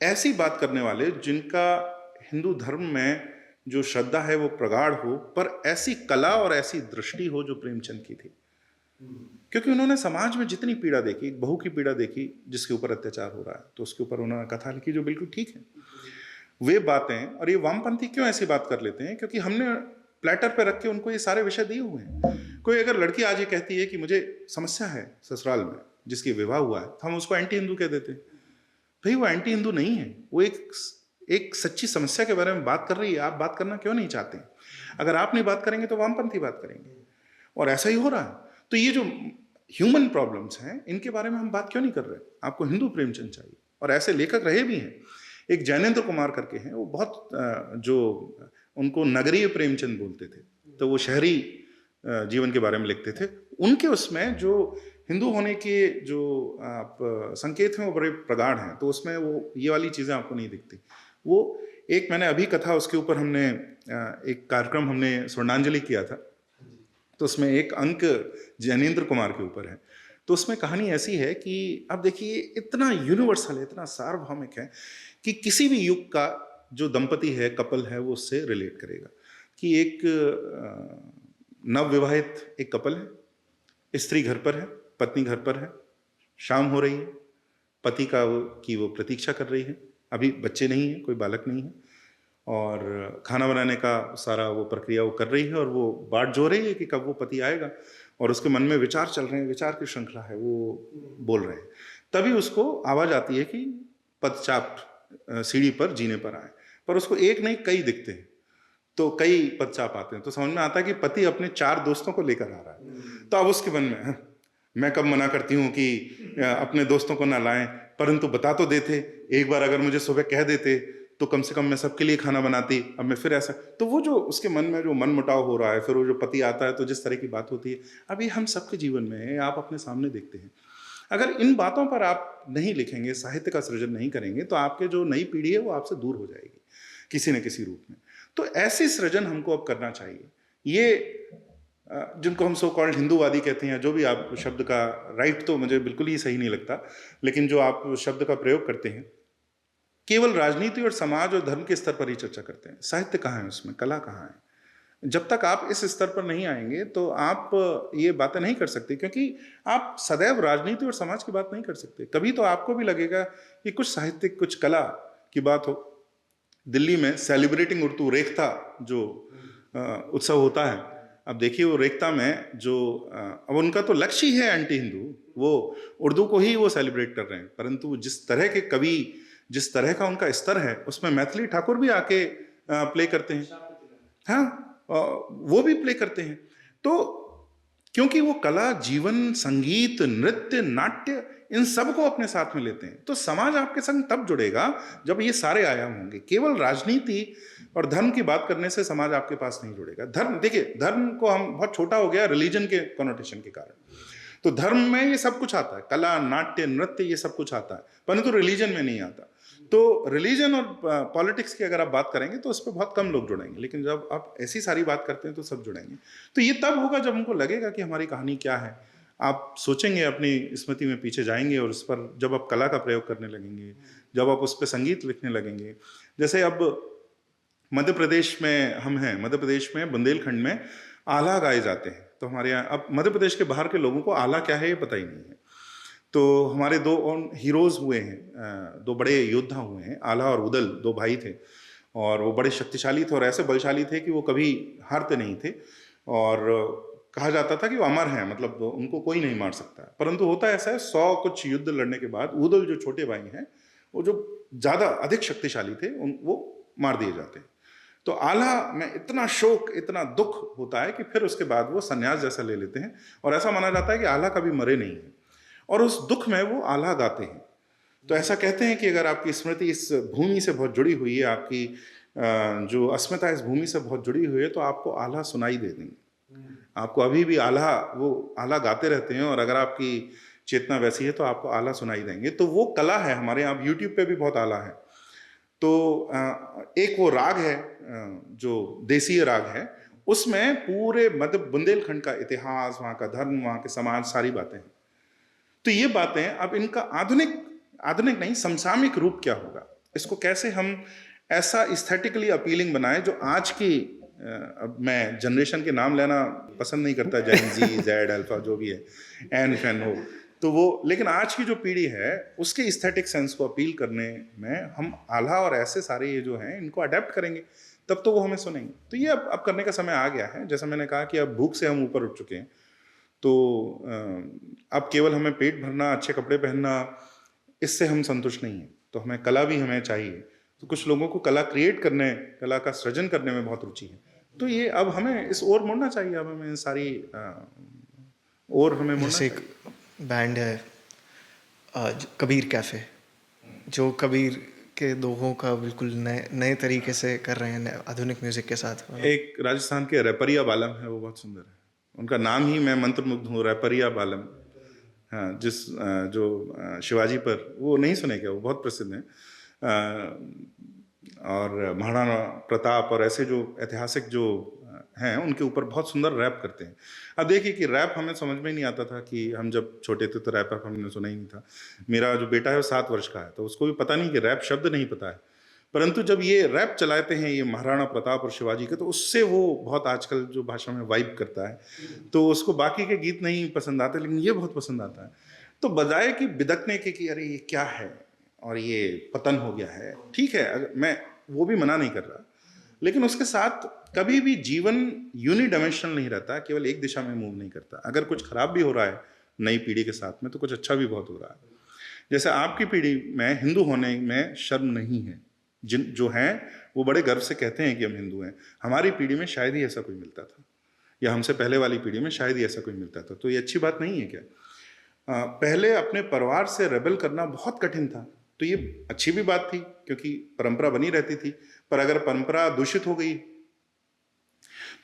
ऐसी बात करने वाले जिनका हिंदू धर्म में जो श्रद्धा है वो प्रगाढ़ हो, पर ऐसी कला और ऐसी दृष्टि हो जो प्रेमचंद की थी। क्योंकि उन्होंने समाज में जितनी पीड़ा देखी, बहू की पीड़ा देखी जिसके ऊपर अत्याचार हो रहा है, तो उसके ऊपर उन्होंने कथा लिखी जो बिल्कुल ठीक है। वे बातें, और ये वामपंथी क्यों ऐसी बात कर लेते हैं, क्योंकि हमने प्लेटर पे रख के उनको ये सारे विषय दिए हुए हैं। कोई अगर लड़की आज ये कहती है कि मुझे समस्या है ससुराल में, जिसकी विवाह हुआ है, तो हम उसको एंटी हिंदू कह देते हैं। भाई वो एंटी हिंदू नहीं है, वो एक सच्ची समस्या के बारे में बात कर रही है। आप बात करना क्यों नहीं चाहते? अगर आप नहीं बात करेंगे तो वामपंथी बात करेंगे, और ऐसा ही हो रहा है। तो ये जो ह्यूमन प्रॉब्लम्स हैं, इनके बारे में हम बात क्यों नहीं कर रहे? आपको हिंदू प्रेमचंद चाहिए, और ऐसे लेखक रहे भी हैं। एक जैनेन्द्र कुमार करके हैं, वो बहुत जो उनको नगरीय प्रेमचंद बोलते थे, तो वो शहरी जीवन के बारे में लिखते थे। उनके उसमें जो हिंदू होने के जो आप संकेत हैं वो बड़े प्रगाढ़ हैं, तो उसमें वो ये वाली चीज़ें आपको नहीं दिखती। वो एक मैंने अभी कथा, उसके ऊपर हमने एक कार्यक्रम हमने स्वर्णांजलि किया था, तो उसमें एक अंक जैनेन्द्र कुमार के ऊपर है। तो उसमें कहानी ऐसी है कि अब देखिए, इतना यूनिवर्सल है, इतना सार्वभौमिक है कि किसी भी युग का जो दंपति है, कपल है, वो उससे रिलेट करेगा। कि एक नवविवाहित एक कपल है, स्त्री घर पर है, पत्नी घर पर है, शाम हो रही है, पति की वो प्रतीक्षा कर रही है, अभी बच्चे नहीं है, कोई बालक नहीं है, और खाना बनाने का सारा वो प्रक्रिया वो कर रही है, और वो बाट जो रही है कि कब वो पति आएगा, और उसके मन में विचार चल रहे हैं, विचार की श्रृंखला है, वो बोल रहे हैं। तभी उसको आवाज़ आती है कि पदचाप सीढ़ी पर जीने पर आए, पर उसको एक नहीं कई दिखते हैं, तो कई पदचाप आते हैं, तो समझ में आता है कि पति अपने 4 दोस्तों को लेकर आ रहा है। तो अब उसके मन में, मैं कब मना करती हूँ कि अपने दोस्तों को ना लाएं, परंतु बता तो देते, एक बार अगर मुझे सुबह कह देते तो कम से कम मैं सबके लिए खाना बनाती, अब मैं फिर ऐसा। तो वो जो उसके मन में जो मन मुटाव हो रहा है, फिर वो जो पति आता है तो जिस तरह की बात होती है, अब ये हम सबके जीवन में है, आप अपने सामने देखते हैं। अगर इन बातों पर आप नहीं लिखेंगे, साहित्य का सृजन नहीं करेंगे, तो आपके जो नई पीढ़ी है वो आपसे दूर हो जाएगी किसी न किसी रूप में। तो ऐसी सृजन हमको अब करना चाहिए। ये जिनको हम सो कॉल्ड हिंदूवादी कहते हैं, जो भी आप शब्द का राइट तो मुझे बिल्कुल ही सही नहीं लगता, लेकिन जो आप शब्द का प्रयोग करते हैं, केवल राजनीति और समाज और धर्म के स्तर पर ही चर्चा करते हैं। साहित्य कहाँ है उसमें, कला कहाँ है? जब तक आप इस स्तर पर नहीं आएंगे तो आप ये बातें नहीं कर सकते, क्योंकि आप सदैव राजनीति और समाज की बात नहीं कर सकते। कभी तो आपको भी लगेगा कि कुछ साहित्यिक, कुछ कला की बात हो। दिल्ली में सेलिब्रेटिंग उर्दू रेख्ता जो उत्सव होता है, अब देखिए वो रेख्ता में जो अब उनका तो लक्ष्य ही है एंटी हिंदू, वो उर्दू को ही वो सेलिब्रेट कर रहे हैं, परंतु जिस तरह के कवि, जिस तरह का उनका स्तर है, उसमें मैथिली ठाकुर भी आके प्ले करते हैं, हाँ, वो भी प्ले करते हैं। तो क्योंकि वो कला, जीवन, संगीत, नृत्य, नाट्य, इन सब को अपने साथ में लेते हैं। तो समाज आपके संग तब जुड़ेगा जब ये सारे आयाम होंगे। केवल राजनीति और धर्म की बात करने से समाज आपके पास नहीं जुड़ेगा। धर्म, देखिए, धर्म को हम बहुत छोटा हो गया रिलीजन के कॉनोटेशन के कारण। तो धर्म में ये सब कुछ आता है, कला, नाट्य, नृत्य, ये सब कुछ आता है, परंतु रिलीजन में नहीं आता। तो रिलीजन और पॉलिटिक्स की अगर आप बात करेंगे तो उस पर बहुत कम लोग जुड़ेंगे, लेकिन जब आप ऐसी सारी बात करते हैं तो सब जुड़ेंगे। तो ये तब होगा जब हमको लगेगा कि हमारी कहानी क्या है। आप सोचेंगे, अपनी स्मृति में पीछे जाएंगे और उस पर जब आप कला का प्रयोग करने लगेंगे, जब आप उस पर संगीत लिखने लगेंगे। जैसे अब मध्य प्रदेश में हम हैं, मध्य प्रदेश में बुंदेलखंड में आला गाए जाते हैं। तो हमारे यहाँ अब मध्य प्रदेश के बाहर के लोगों को आला क्या है ये पता ही नहीं है। तो हमारे दो हीरोज हुए हैं, दो बड़े योद्धा हुए हैं, आला और उदल, दो भाई थे, और वो बड़े शक्तिशाली थे और ऐसे बलशाली थे कि वो कभी हारते नहीं थे, और कहा जाता था कि वो अमर हैं, मतलब उनको कोई नहीं मार सकता। परंतु होता ऐसा है, 100 कुछ युद्ध लड़ने के बाद उदल जो छोटे भाई हैं, वो जो ज़्यादा अधिक शक्तिशाली थे, वो मार दिए जाते हैं। तो आला में इतना शोक, इतना दुख होता है कि फिर उसके बाद वो संन्यास जैसा ले लेते हैं, और ऐसा माना जाता है कि आला कभी मरे नहीं है, और उस दुख में वो आला गाते हैं। तो ऐसा कहते हैं कि अगर आपकी स्मृति इस भूमि से बहुत जुड़ी हुई है, आपकी जो अस्मिता इस भूमि से बहुत जुड़ी हुई है, तो आपको आला सुनाई दे देंगे। आपको अभी भी आला, वो आला गाते रहते हैं, और अगर आपकी चेतना वैसी है तो आपको आला सुनाई देंगे। तो वो कला है हमारे यहाँ। यूट्यूब पे भी बहुत आला है। तो एक वो राग है जो देसीय राग है, उसमें पूरे मध्य बुंदेलखंड का इतिहास, वहाँ का धर्म, वहाँ के समाज, सारी बातें हैं। तो ये बातें अब इनका आधुनिक नहीं, समसामयिक रूप क्या होगा, इसको कैसे हम ऐसा एस्थेटिकली अपीलिंग बनाएं जो आज की, अब मैं जनरेशन के नाम लेना पसंद नहीं करता, जेन जी, जेड, अल्फा, जो भी है, एन फैन हो तो वो, लेकिन आज की जो पीढ़ी है उसके एस्थेटिक सेंस को अपील करने में हम आला और ऐसे सारे ये जो हैं इनको अडेप्ट करेंगे, तब तो वो हमें सुनेंगे। तो ये अब करने का समय आ गया है। जैसा मैंने कहा कि अब भूख से हम ऊपर उठ चुके हैं, तो अब केवल हमें पेट भरना, अच्छे कपड़े पहनना, इससे हम संतुष्ट नहीं हैं। तो हमें कला भी हमें चाहिए। तो कुछ लोगों को कला क्रिएट करने, कला का सृजन करने में बहुत रुचि है। तो ये अब हमें इस ओर मुड़ना चाहिए, अब हमें सारी ओर हमें मुड़ना जैसे चाहिए। एक बैंड है कबीर कैफ़े, जो कबीर के दोहों का बिल्कुल नए तरीके से कर रहे हैं, आधुनिक म्यूजिक के साथ। एक राजस्थान के रैपरिया बालम है, वो बहुत सुंदर है। उनका नाम ही मैं मंत्रमुग्ध हूँ, रैपरिया बालम। हाँ, जो शिवाजी पर, वो नहीं सुने क्या, वो बहुत प्रसिद्ध है। और महाराणा प्रताप और ऐसे जो ऐतिहासिक जो हैं, उनके ऊपर बहुत सुंदर रैप करते हैं। अब देखिए कि रैप हमें समझ में नहीं आता था कि हम जब छोटे थे तो रैप हमने सुना ही नहीं था। मेरा जो बेटा है वो 7 वर्ष का है, तो उसको भी पता नहीं कि रैप शब्द नहीं पता है। परंतु जब ये रैप चलाते हैं ये महाराणा प्रताप और शिवाजी के, तो उससे वो बहुत आजकल जो भाषा में वाइब करता है, तो उसको बाकी के गीत नहीं पसंद आते, लेकिन ये बहुत पसंद आता है। तो बजाय कि बिदकने के कि अरे ये क्या है और ये पतन हो गया है, ठीक है, मैं वो भी मना नहीं कर रहा, लेकिन उसके साथ कभी भी जीवन यूनिडायमेंशनल नहीं रहता, केवल एक दिशा में मूव नहीं करता। अगर कुछ खराब भी हो रहा है नई पीढ़ी के साथ में, तो कुछ अच्छा भी बहुत हो रहा है। जैसे आपकी पीढ़ी में हिंदू होने में शर्म नहीं है, जो हैं वो बड़े गर्व से कहते हैं कि हम हिंदू हैं। हमारी पीढ़ी में शायद ही ऐसा कोई मिलता था, या हमसे पहले वाली पीढ़ी में शायद ही ऐसा कोई मिलता था। तो ये अच्छी बात नहीं है क्या? पहले अपने परिवार से रेबल करना बहुत कठिन था, तो ये अच्छी भी बात थी क्योंकि परंपरा बनी रहती थी। पर अगर परंपरा दूषित हो गई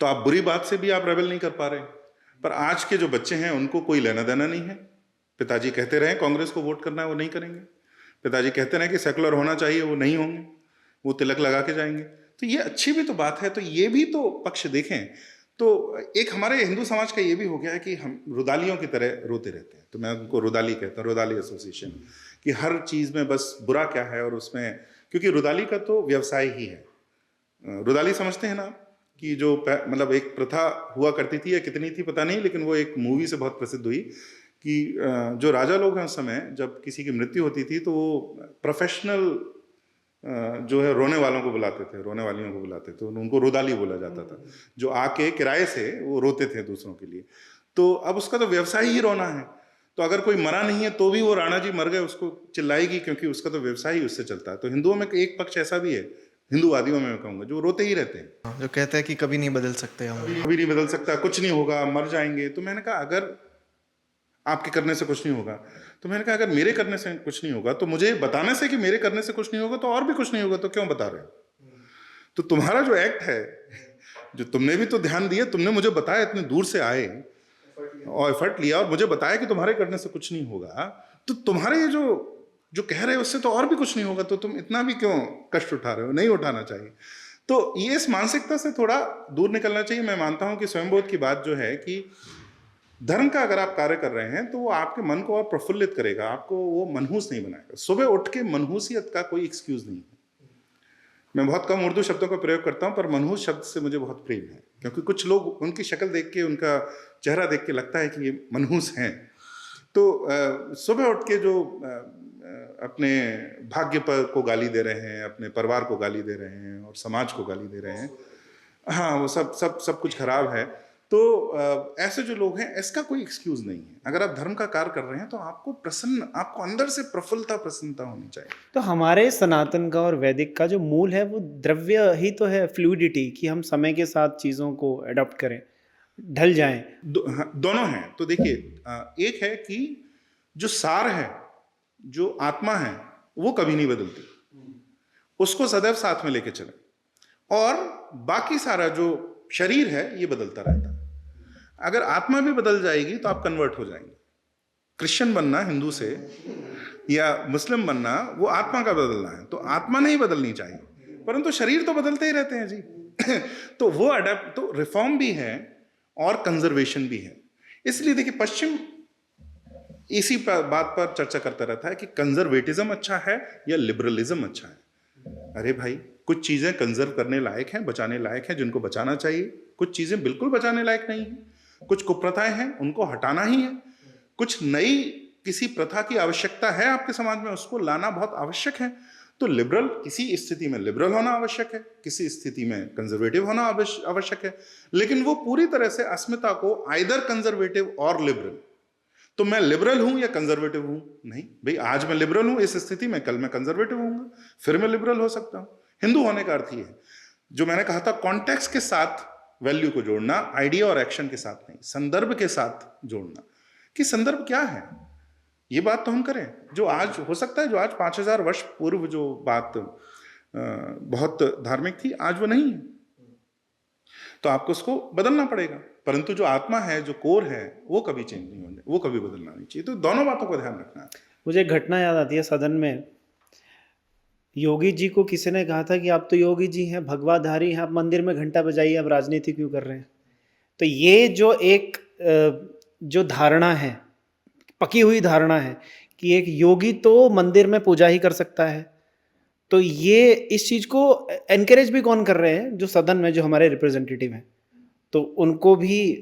तो आप बुरी बात से भी आप रेबल नहीं कर पा रहे। पर आज के जो बच्चे हैं उनको कोई लेना देना नहीं है। पिताजी कहते रहे कांग्रेस को वोट करना है, वो नहीं करेंगे। पिताजी कहते रहे कि सेकुलर होना चाहिए, वो नहीं होंगे, वो तिलक लगा के जाएंगे। तो ये अच्छी भी तो बात है, तो ये भी तो पक्ष देखें। तो एक हमारे हिंदू समाज का ये भी हो गया है कि हम रुदालियों की तरह रोते रहते हैं। तो मैं उनको रुदाली कहता हूँ, रुदाली एसोसिएशन, कि हर चीज़ में बस बुरा क्या है, और उसमें क्योंकि रुदाली का तो व्यवसाय ही है। रुदाली समझते हैं ना, कि जो मतलब एक प्रथा हुआ करती थी, या कितनी थी पता नहीं, लेकिन वो एक मूवी से बहुत प्रसिद्ध हुई कि जो राजा लोग हैं उस समय जब किसी की मृत्यु होती थी तो वो प्रोफेशनल जो है रोने वालों को बुलाते थे, रोने वालियों को बुलाते थे, उनको रुदाली बोला जाता था, जो आके किराए से वो रोते थे दूसरों के लिए। तो अब उसका तो व्यवसाय ही रोना है। तो अगर कोई मरा नहीं है तो भी वो राणा जी मर गए उसको चिल्लाएगी, क्योंकि उसका तो व्यवसाय ही उससे चलता है। तो हिंदुओं में एक पक्ष ऐसा भी है, हिंदूवादियों में मैं कहूँगा, जो रोते ही रहते हैं, जो कहता है कि कभी नहीं बदल सकते हम। कभी नहीं बदल सकता, कुछ नहीं होगा, मर जाएंगे। तो मैंने कहा अगर आपके करने से कुछ नहीं होगा, तो मैंने कहा अगर मेरे करने से कुछ नहीं होगा, तो मुझे बताने से कि मेरे करने से कुछ नहीं होगा तो और भी कुछ नहीं होगा, तो क्यों बता रहे हो? तो तुम्हारा जो एक्ट है, जो तुमने भी तो ध्यान दिया, तुमने मुझे बताया, इतने दूर से आए और एफर्ट लिया और मुझे बताया कि तुम्हारे करने से कुछ नहीं होगा, तो तुम्हारे ये जो कह रहे हो उससे तो और भी कुछ नहीं होगा, तो तुम इतना भी क्यों कष्ट उठा रहे हो? नहीं उठाना चाहिए। तो ये इस मानसिकता से थोड़ा दूर निकलना चाहिए। मैं मानता हूं कि स्वयंबोध की बात जो है कि धर्म का अगर आप कार्य कर रहे हैं तो वो आपके मन को और प्रफुल्लित करेगा, आपको वो मनहूस नहीं बनाएगा। सुबह उठ के मनहूसियत का कोई एक्सक्यूज नहीं है। मैं बहुत कम उर्दू शब्दों का प्रयोग करता हूं, पर मनहूस शब्द से मुझे बहुत प्रेम है, क्योंकि कुछ लोग उनकी शक्ल देख के, उनका चेहरा देख के लगता है कि ये मनहूस हैं। तो सुबह उठ के जो अपने भाग्य पर को गाली दे रहे हैं, अपने परिवार को गाली दे रहे हैं और समाज को गाली दे रहे हैं, हाँ वो सब कुछ खराब है। तो ऐसे जो लोग हैं, इसका कोई एक्सक्यूज नहीं है। अगर आप धर्म का कार्य कर रहे हैं तो आपको अंदर से प्रसन्नता होनी चाहिए। तो हमारे सनातन का और वैदिक का जो मूल है वो द्रव्य ही तो है, फ्लूइडिटी, कि हम समय के साथ चीज़ों को अडॉप्ट करें, ढल जाएं। हाँ, दोनों हैं। तो देखिए, एक है कि जो सार है, जो आत्मा है, वो कभी नहीं बदलती, उसको सदैव साथ में लेके चले, और बाकी सारा जो शरीर है ये बदलता रहता है। अगर आत्मा भी बदल जाएगी तो आप कन्वर्ट हो जाएंगे। क्रिश्चियन बनना हिंदू से या मुस्लिम बनना, वो आत्मा का बदलना है, तो आत्मा नहीं बदलनी चाहिए, परंतु शरीर तो बदलते ही रहते हैं जी। तो वो अडेप्ट, तो रिफॉर्म भी है और कंजर्वेशन भी है। इसलिए देखिए, पश्चिम इसी बात पर चर्चा करता रहता है कि कंजर्वेटिज्म अच्छा है या लिबरलिज्म अच्छा है। अरे भाई, कुछ चीजें कंजर्व करने लायक हैं, बचाने लायक हैं, जिनको बचाना चाहिए। कुछ चीजें बिल्कुल बचाने लायक नहीं है। कुछ कुप्रथाएं हैं, उनको हटाना ही है। कुछ नई किसी प्रथा की आवश्यकता है आपके समाज में, उसको लाना बहुत आवश्यक है। तो लिबरल, किसी स्थिति में लिबरल होना आवश्यक है, किसी स्थिति में कंजर्वेटिव होना आवश्यक है, लेकिन वो पूरी तरह से अस्मिता को आइदर कंजर्वेटिव और लिबरल, तो मैं लिबरल हूं या कंजर्वेटिव हूं, नहीं भाई, आज मैं लिबरल हूं इस स्थिति में, कल मैं कंजर्वेटिव होऊंगा, फिर मैं लिबरल हो सकता हूं। हिंदू होने का अर्थ ही है, जो मैंने कहा था, कॉन्टेक्स्ट के साथ वैल्यू को जोड़ना, आइडिया और एक्शन के साथ नहीं, संदर्भ के साथ जोड़ना, कि संदर्भ क्या है, ये बात तो हम करें। जो आज हो सकता है, जो आज 5000 वर्ष पूर्व जो बात बहुत धार्मिक थी, आज वो नहीं है, तो आपको उसको बदलना पड़ेगा। परंतु जो आत्मा है, जो कोर है, वो कभी चेंज नहीं होने, वो कभी बदलना नहीं चाहिए। तो दोनों बातों को ध्यान रखना है। मुझे एक घटना याद आती है, सदन में योगी जी को किसी ने कहा था कि आप तो योगी जी हैं, भगवाधारी हैं, आप मंदिर में घंटा बजाइए, आप राजनीति क्यों कर रहे हैं। तो ये जो एक जो धारणा है, पकी हुई धारणा है कि एक योगी तो मंदिर में पूजा ही कर सकता है, तो ये इस चीज़ को एनकरेज भी कौन कर रहे हैं? जो सदन में जो हमारे रिप्रेजेंटेटिव हैं, तो उनको भी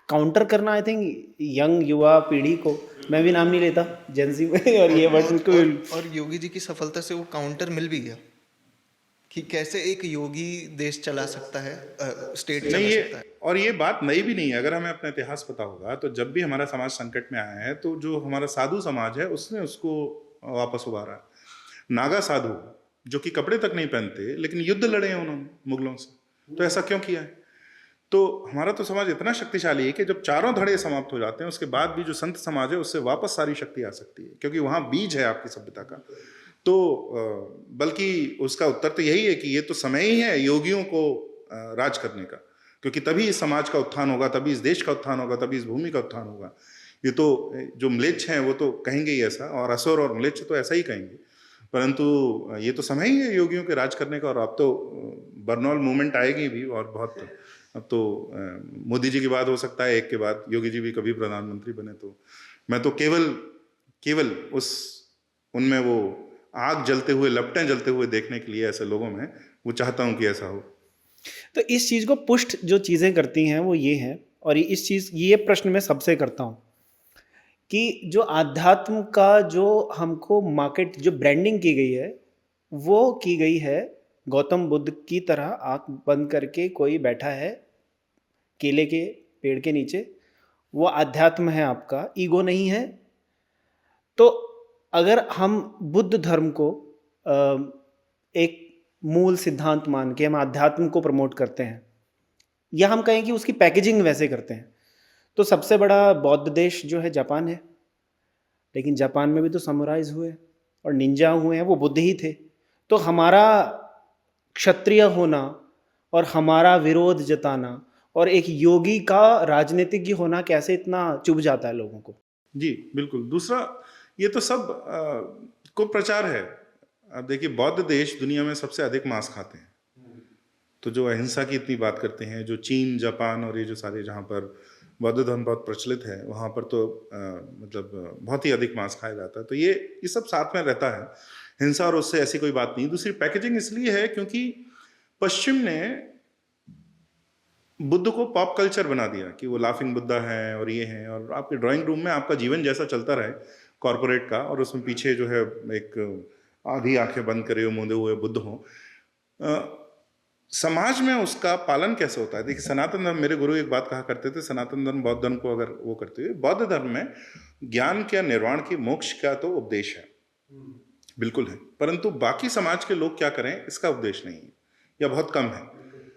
काउंटर करना, आई थिंक यंग युवा पीढ़ी को, मैं भी नाम नहीं लेता जेंजी में, और ये वर्ड को, और योगी जी की सफलता से वो काउंटर मिल भी गया कि कैसे एक योगी देश चला सकता है, स्टेट चला नहीं, सकता है। और ये बात नई भी नहीं है। अगर हमें अपना इतिहास पता होगा तो जब भी हमारा समाज संकट में आया है, तो जो हमारा साधु समाज है उसने उसको वापस उबारा है। नागा साधु, जो कि कपड़े तक नहीं पहनते, लेकिन युद्ध लड़े हैं उन्होंने मुगलों से, तो ऐसा क्यों किया है? तो हमारा तो समाज इतना शक्तिशाली है कि जब चारों धड़े समाप्त हो जाते हैं, उसके बाद भी जो संत समाज है उससे वापस सारी शक्ति आ सकती है, क्योंकि वहाँ बीज है आपकी सभ्यता का। तो बल्कि उसका उत्तर तो यही है कि ये तो समय ही है योगियों को राज करने का, क्योंकि तभी इस समाज का उत्थान होगा, तभी इस देश का उत्थान होगा, तभी इस भूमि का उत्थान होगा। ये तो जो म्लेच्छ हैं वो तो कहेंगे ही ऐसा, और असुर और म्लेच्छ तो ऐसा ही कहेंगे, परंतु ये तो समय ही है योगियों के राज करने का। और अब तो बर्नौल मूवमेंट आएगी भी, और बहुत, अब तो मोदी जी की बात हो सकता है, एक के बाद योगी जी भी कभी प्रधानमंत्री बने। तो मैं तो केवल उनमें वो आग जलते हुए, लपटें जलते हुए देखने के लिए, ऐसे लोगों में वो चाहता हूं कि ऐसा हो। तो इस चीज़ को पुष्ट जो चीज़ें करती हैं वो ये है, और ये प्रश्न मैं सबसे करता हूँ कि जो आध्यात्म का जो हमको मार्केट, जो ब्रांडिंग की गई है, वो की गई है गौतम बुद्ध की तरह आँख बंद करके कोई बैठा है केले के पेड़ के नीचे, वो अध्यात्म है आपका, ईगो नहीं है। तो अगर हम बुद्ध धर्म को एक मूल सिद्धांत मान के हम आध्यात्म को प्रमोट करते हैं, या हम कहें कि उसकी पैकेजिंग वैसे करते हैं, तो सबसे बड़ा बौद्ध देश जो है जापान है। लेकिन जापान में भी तो समुराइज हुए और निंजा हुए हैं, वो बुद्ध ही थे। तो हमारा क्षत्रिय होना और हमारा विरोध जताना और एक योगी का राजनीतिज्ञ होना कैसे इतना चुभ जाता है लोगों को। जी बिल्कुल। दूसरा, ये तो सब को प्रचार है। अब देखिए, बौद्ध देश दुनिया में सबसे अधिक मांस खाते हैं, तो जो अहिंसा की इतनी बात करते हैं, जो चीन, जापान और ये जो सारे जहाँ पर बौद्ध धर्म बहुत प्रचलित है, वहाँ पर तो मतलब बहुत ही अधिक मांस खाया जाता है। तो ये सब साथ में रहता है, हिंसा और उससे ऐसी कोई बात नहीं। दूसरी, पैकेजिंग इसलिए है क्योंकि पश्चिम ने बुद्ध को पॉप कल्चर बना दिया कि वो लाफिंग बुद्धा है और ये है, और आपके ड्राइंग रूम में आपका जीवन जैसा चलता रहे कॉरपोरेट का, और उसमें पीछे जो है एक आधी आंखें बंद करे हुए मूंदे हुए बुद्ध हो, समाज में उसका पालन कैसे होता है। देखिए, सनातन धर्म, मेरे गुरु एक बात कहा करते थे, सनातन धर्म बौद्ध धर्म को अगर वो करते हुए, बौद्ध धर्म में ज्ञान क्या, निर्वाण की, मोक्ष का तो उपदेश है, बिल्कुल है, परंतु बाकी समाज के लोग क्या करें इसका उपदेश नहीं है या बहुत कम है।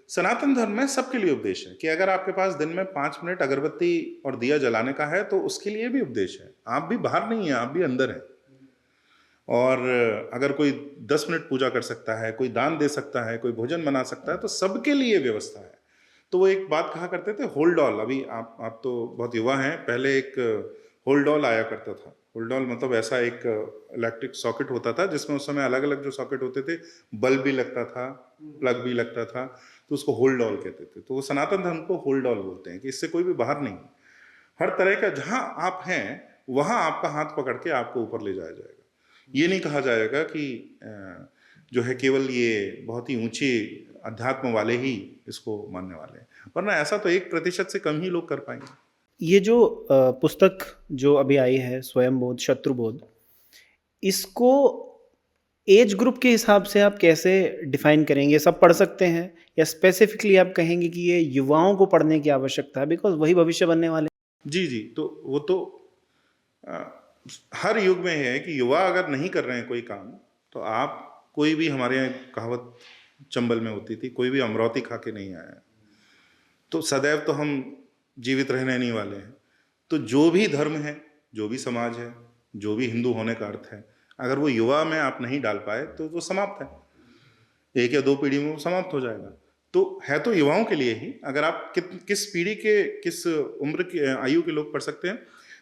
सनातन धर्म में सबके लिए उपदेश है कि अगर आपके पास दिन में 5 मिनट अगरबत्ती और दिया जलाने का है तो उसके लिए भी उपदेश है। आप भी बाहर नहीं है, आप भी अंदर है। और अगर कोई 10 मिनट पूजा कर सकता है, कोई दान दे सकता है, कोई भोजन बना सकता है, तो सबके लिए व्यवस्था है। तो वो एक बात कहा करते थे, होल्ड ऑल। अभी आप तो बहुत युवा हैं, पहले एक होल्ड ऑल आया करता था। होल्ड ऑल मतलब ऐसा एक इलेक्ट्रिक सॉकेट होता था जिसमें उस समय अलग अलग जो सॉकेट होते थे, बल्ब भी लगता था, प्लग भी लगता था, तो उसको होल्ड ऑल कहते थे। तो वो सनातन धर्म को होल्ड ऑल बोलते हैं कि इससे कोई भी बाहर नहीं, हर तरह का जहां आप हैं वहां आपका हाथ पकड़ के आपको ऊपर ले जाया जाएगा। ये नहीं कहा जाएगा कि जो है केवल ये बहुत ही ऊंचे अध्यात्म वाले ही इसको मानने वाले हैं, वरना ऐसा तो 1% से कम ही लोग कर पाएंगे। ये जो पुस्तक जो अभी आई है, स्वयंबोध शत्रुबोध, इसको एज ग्रुप के हिसाब से आप कैसे डिफाइन करेंगे? सब पढ़ सकते हैं या स्पेसिफिकली आप कहेंगे कि ये युवाओं को पढ़ने की आवश्यकता है, बिकॉज वही भविष्य बनने वाले। जी, तो वो तो हर युग में है कि युवा अगर नहीं कर रहे हैं कोई काम, तो आप, कोई भी, हमारे यहाँ कहावत चंबल में होती थी, कोई भी अमरौती खा के नहीं आया, तो सदैव तो हम जीवित रहने नहीं वाले हैं। तो जो भी धर्म है, जो भी समाज है, जो भी हिंदू होने का अर्थ है, अगर वो युवा में आप नहीं डाल पाए तो वो समाप्त है, 1 या 2 पीढ़ी में वो समाप्त हो जाएगा। तो है तो युवाओं के लिए ही। अगर आप किस पीढ़ी के, किस उम्र की आयु के लोग पढ़ सकते हैं,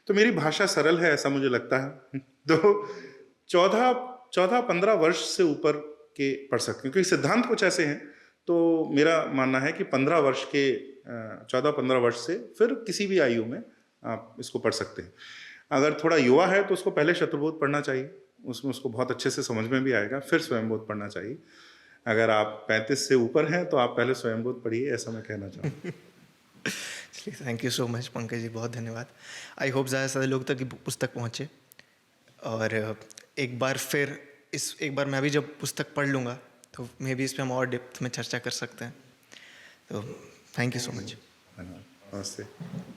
तो मेरी भाषा सरल है ऐसा मुझे लगता है। तो 14-15 वर्ष से ऊपर के पढ़ सकते हैं, क्योंकि सिद्धांत कुछ ऐसे हैं। तो मेरा मानना है कि 15 वर्ष के 14-15 वर्ष से फिर किसी भी आयु में आप इसको पढ़ सकते हैं। अगर थोड़ा युवा है तो उसको पहले शत्रुबोध पढ़ना चाहिए, उसमें उसको बहुत अच्छे से समझ में भी आएगा, फिर स्वयंबोध पढ़ना चाहिए। अगर आप 35 से ऊपर हैं तो आप पहले स्वयंबोध पढ़िए, ऐसा मैं कहना चाहूँगा। चलिए, thank you so much Pankaj ji, बहुत धन्यवाद। आई होप ज़्यादा से ज़्यादा लोग तक ये पुस्तक पहुँचे, और एक बार मैं भी जब पुस्तक पढ़ लूँगा तो मे भी इस पर हम और डेप्थ में चर्चा कर सकते हैं। तो थैंक यू सो मच। धन्यवाद, नमस्ते।